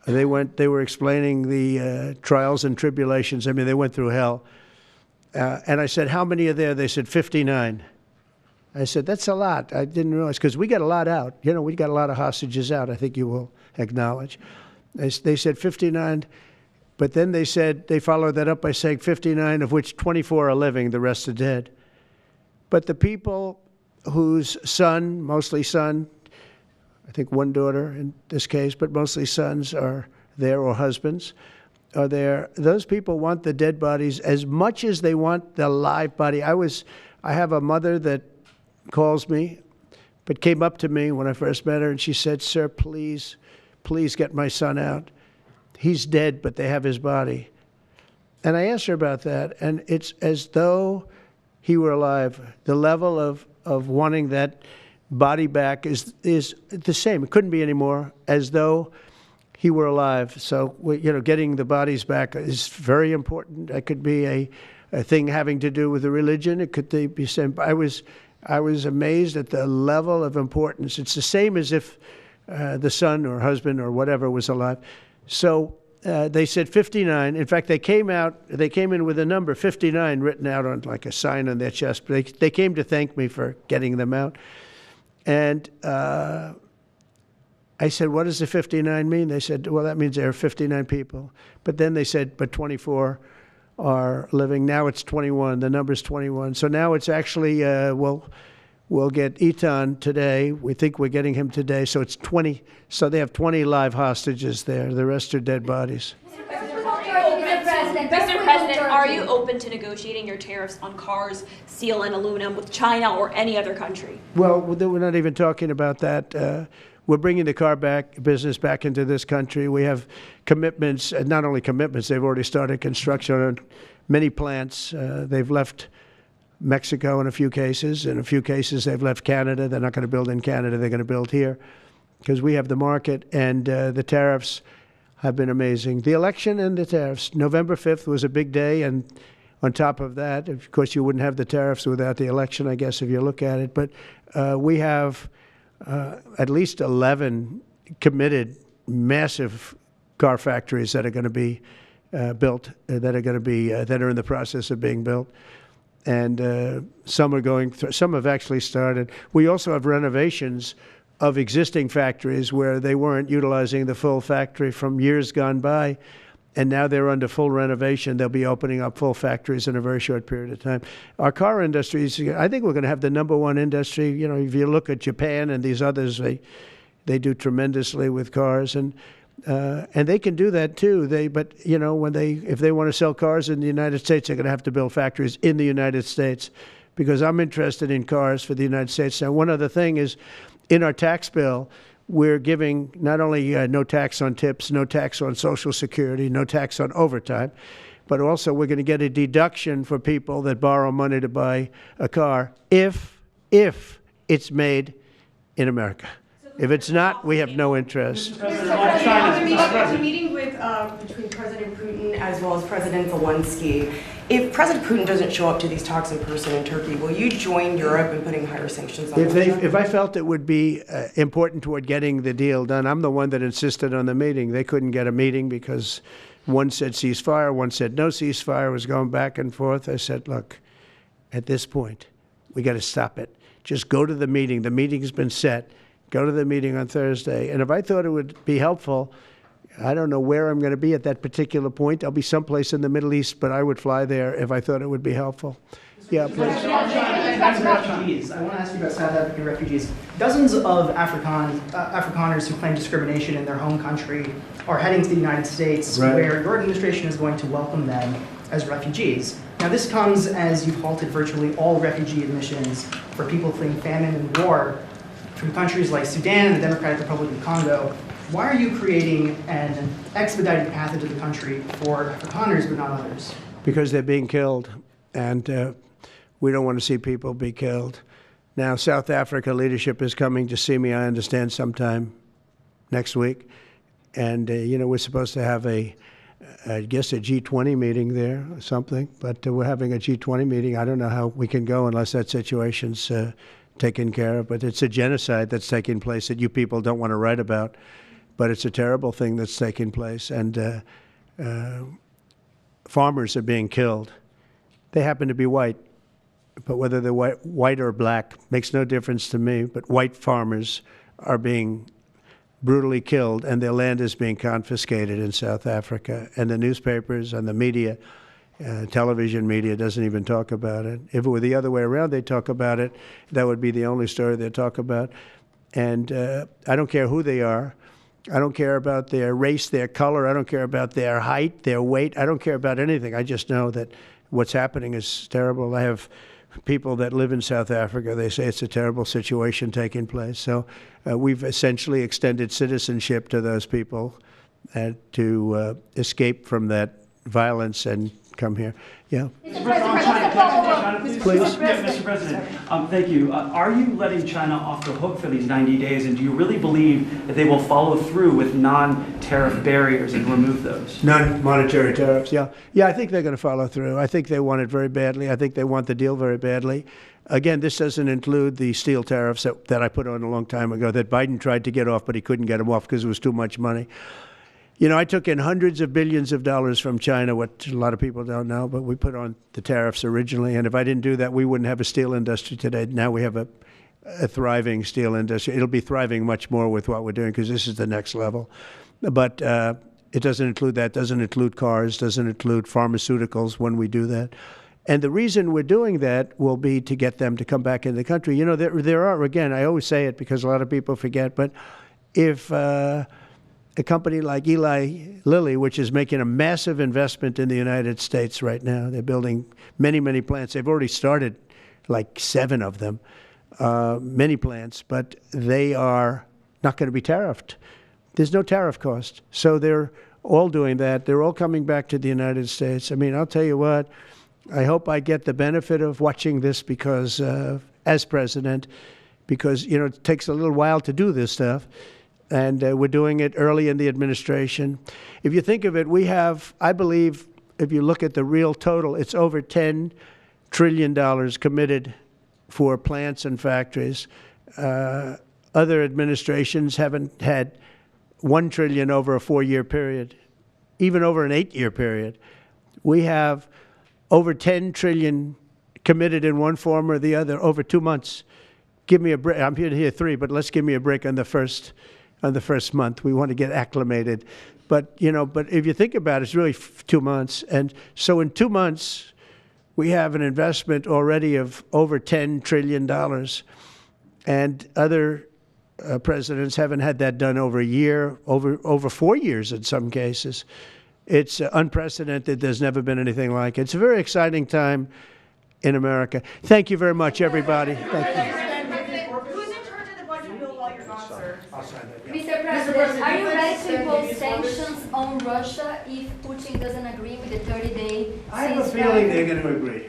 They were explaining the trials and tribulations. I mean, they went through hell. And I said, how many are there? They said 59. I said, that's a lot. I didn't realize, because we got a lot out. You know, we got a lot of hostages out, I think you will acknowledge. They said 59, but then they said, they followed that up by saying 59, of which 24 are living, the rest are dead. But the people whose son, mostly son, I think 1 daughter in this case, but mostly sons are there, or husbands are there, those people want the dead bodies as much as they want the live body. I have a mother that calls me, but came up to me when I first met her, and she said, sir, please get my son out. He's dead, but they have his body. And I asked her about that, and it's as though he were alive. The level of wanting that body back is the same. It couldn't be any more, as though he were alive. So, getting the bodies back is very important. That could be a thing having to do with the religion. It could be same. I was amazed at the level of importance. It's the same as if the son or husband or whatever was alive. So they said 59. In fact, they came in with a number 59 written out on like a sign on their chest. But they came to thank me for getting them out. And I said, what does the 59 mean? They said, well, that means there are 59 people. But then they said, but 24 are living. Now it's 21. The number's 21. So now it's actually, we'll get Eitan today. We think we're getting him today. So it's 20. So they have 20 live hostages there. The rest are dead bodies. Mr. President, are you open to negotiating your tariffs on cars, steel, and aluminum with China or any other country? Well, we're not even talking about that. We're bringing the car business back into this country. We have commitments, not only commitments, they've already started construction on many plants. They've left Mexico in a few cases. In a few cases, they've left Canada. They're not going to build in Canada. They're going to build here because we have the market. And the tariffs have been amazing. The election and the tariffs. November 5th was a big day, and on top of that, of course, you wouldn't have the tariffs without the election, I guess, if you look at it. But we have at least 11 committed massive car factories that are going to be built, that are in the process of being built. And some are going through, some have actually started. We also have renovations of existing factories where they weren't utilizing the full factory from years gone by, and now they're under full renovation. They'll be opening up full factories in a very short period of time. Our car industry is, I think we're going to have the #1 industry. You know, if you look at Japan and these others, they do tremendously with cars, and they can do that too. But you know, if they want to sell cars in the United States, they're going to have to build factories in the United States, because I'm interested in cars for the United States. Now, one other thing is, in our tax bill, we're giving not only no tax on tips, no tax on Social Security, no tax on overtime, but also we're going to get a deduction for people that borrow money to buy a car if it's made in America. If it's not, we have no interest. The meeting between President Putin as well as President Zelensky, if President Putin doesn't show up to these talks in person in Turkey, will you join Europe in putting higher sanctions on Russia? If I felt it would be important toward getting the deal done, I'm the one that insisted on the meeting. They couldn't get a meeting because one said ceasefire, one said no ceasefire, was going back and forth. I said, look, at this point, we got to stop it. Just go to the meeting. The meeting's been set. Go to the meeting on Thursday. And if I thought it would be helpful, I don't know where I'm going to be at that particular point. I'll be someplace in the Middle East, but I would fly there if I thought it would be helpful. Yeah, please. Back to refugees. I want to ask you about South African refugees. Dozens of Afrikaners who claim discrimination in their home country are heading to the United States, right, where your administration is going to welcome them as refugees. Now, this comes as you've halted virtually all refugee admissions for people fleeing famine and war from countries like Sudan and the Democratic Republic of Congo. Why are you creating an expedited path into the country for Afrikaners but not others? Because they're being killed, and we don't want to see people be killed. Now, South Africa leadership is coming to see me, I understand, sometime next week. And, you know, we're supposed to have I guess a G20 meeting there or something, but we're having a G20 meeting. I don't know how we can go unless that situation's taken care of, but it's a genocide that's taking place that you people don't want to write about, but it's a terrible thing that's taking place, and farmers are being killed. They happen to be white, but whether they're white or black makes no difference to me, but white farmers are being brutally killed, and their land is being confiscated in South Africa, and the newspapers and the media, television media, doesn't even talk about it. If it were the other way around, they'd talk about it. That would be the only story they'd talk about. And I don't care who they are. I don't care about their race, their color. I don't care about their height, their weight. I don't care about anything. I just know that what's happening is terrible. I have people that live in South Africa. They say it's a terrible situation taking place. So we've essentially extended citizenship to those people to escape from that violence and come here. Yeah. Mr. President, thank you. Are you letting China off the hook for these 90 days, and do you really believe that they will follow through with non-tariff barriers and remove those? Non-monetary tariffs, yeah. Yeah, I think they're going to follow through. I think they want it very badly. I think they want the deal very badly. Again, this doesn't include the steel tariffs that I put on a long time ago that Biden tried to get off, but he couldn't get them off because it was too much money. You know, I took in hundreds of billions of dollars from China, what a lot of people don't know, but we put on the tariffs originally. And if I didn't do that, we wouldn't have a steel industry today. Now we have a thriving steel industry. It'll be thriving much more with what we're doing because this is the next level. But it doesn't include that, doesn't include cars, doesn't include pharmaceuticals when we do that. And the reason we're doing that will be to get them to come back in the country. You know, there are, again, I always say it because a lot of people forget, but if a company like Eli Lilly, which is making a massive investment in the United States right now. They're building many, many plants. They've already started like 7 of them, many plants, but they are not going to be tariffed. There's no tariff cost. So they're all doing that. They're all coming back to the United States. I mean, I'll tell you what, I hope I get the benefit of watching this because, as president, because, you know, it takes a little while to do this stuff. and we're doing it early in the administration. If you think of it, we have, I believe, if you look at the real total, it's over $10 trillion committed for plants and factories. Other administrations haven't had $1 trillion over a 4-year period, even over an 8-year period. We have over $10 trillion committed in one form or the other over 2 months. Give me a break. I'm here to hear 3, but let's give me a break on the first month. We want to get acclimated. But if you think about it, it's really 2 months. And so in 2 months, we have an investment already of over $10 trillion. And other presidents haven't had that done over a year, over 4 years in some cases. It's unprecedented. There's never been anything like it. It's a very exciting time in America. Thank you very much, everybody. Thank you. Who's in charge of the budget bill while you're gone, sir? I'll sign that. Mr. President, are you ready to impose sanctions on Russia if Putin doesn't agree with the 30-day ceasefire? I have a feeling they're going to agree.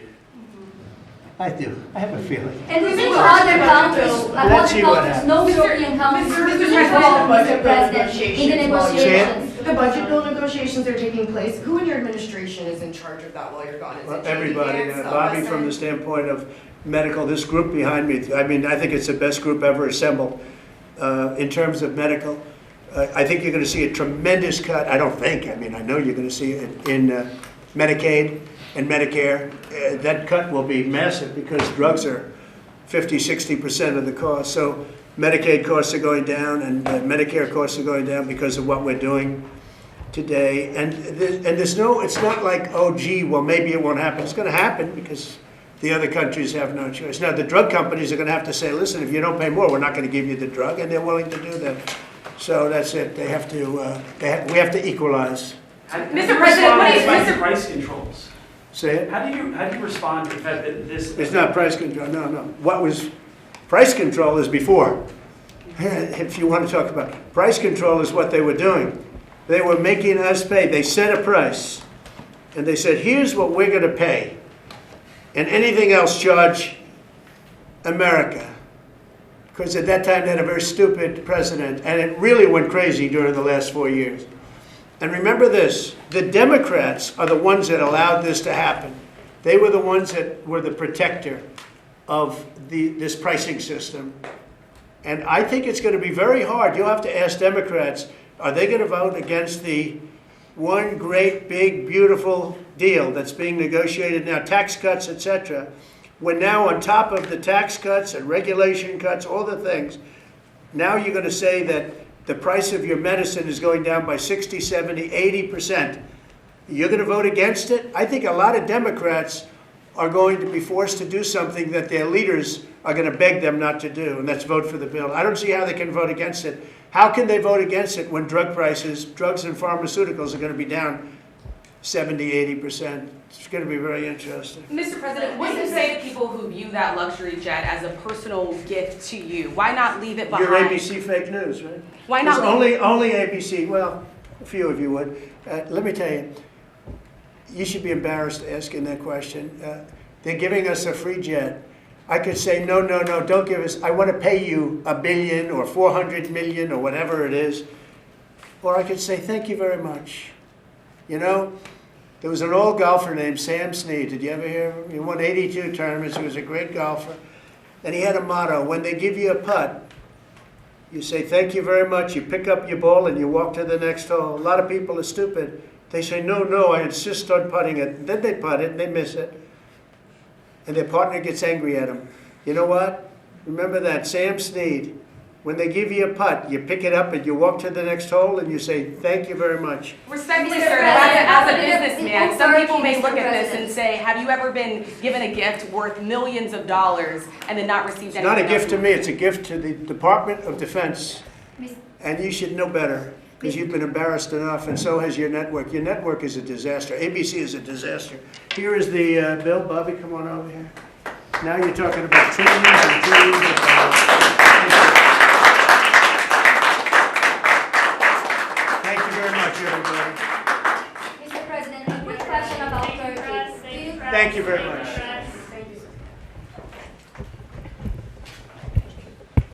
I do. I have a feeling. And we think other countries, no European countries, involved, Mr. President, in the negotiations. The budget bill negotiations are taking place. Who in your administration is in charge of that while you're gone? Is it Everybody. Bobby, from the standpoint of medical, this group behind me, I mean, I think it's the best group ever assembled in terms of medical. I think you're going to see a tremendous cut. I don't think. I mean, I know you're going to see it in Medicaid and Medicare. That cut will be massive because drugs are 50-60% of the cost. So Medicaid costs are going down and Medicare costs are going down because of what we're doing today. And there's no, it's not like, oh, gee, well, maybe it won't happen. It's going to happen because the other countries have no choice. Now, the drug companies are going to have to say, listen, if you don't pay more, we're not going to give you the drug, and they're willing to do that. So that's it. They have to, we have to equalize. Mr. President, what is price controls? Say it? How do you respond to the fact that this... It's not price control, no. What was price control is before. If you want to talk about price control is what they were doing. They were making us pay. They set a price, and they said, here's what we're going to pay. And anything else, charge America. Because at that time, they had a very stupid president, and it really went crazy during the last 4 years. And remember this, the Democrats are the ones that allowed this to happen. They were the ones that were the protector of this pricing system. And I think it's going to be very hard. You'll have to ask Democrats, are they going to vote against the one great, big, beautiful deal that's being negotiated now, tax cuts, etc., when now on top of the tax cuts and regulation cuts, all the things, now you're going to say that the price of your medicine is going down by 60, 70, 80%. You're going to vote against it? I think a lot of Democrats are going to be forced to do something that their leaders are going to beg them not to do, and that's vote for the bill. I don't see how they can vote against it. How can they vote against it when drug prices, drugs and pharmaceuticals are going to be down 70, 80%? It's going to be very interesting. Mr. President, what do you say to people who view that luxury jet as a personal gift to you? Why not leave it behind? Your ABC fake news, right? Why not only ABC, well, a few of you would. Let me tell you, you should be embarrassed asking that question. They're giving us a free jet. I could say, no, don't give us, I want to pay you $1 billion or 400 million or whatever it is. Or I could say, thank you very much. You know, there was an old golfer named Sam Snead. Did you ever hear of him? He won 82 tournaments. He was a great golfer. And he had a motto, when they give you a putt, you say, thank you very much. You pick up your ball and you walk to the next hole. A lot of people are stupid. They say, no, I insist on putting it. And then they putt it and they miss it. And their partner gets angry at them. You know what? Remember that, Sam Snead. When they give you a putt, you pick it up and you walk to the next hole and you say, thank you very much. Respectfully, sir, as a businessman, some people may look at this and say, have you ever been given a gift worth millions of dollars and then not received anything? It's not a gift to me, it's a gift to the Department of Defense. And you should know better, because you've been embarrassed enough, and so has your network. Your network is a disaster. ABC is a disaster. Here is the bill. Bobby, come on over here. Now you're talking about trillions and trillions of dollars. Thank you very much, everybody. Mr. President, a quick question about Turkey. Thank you very much.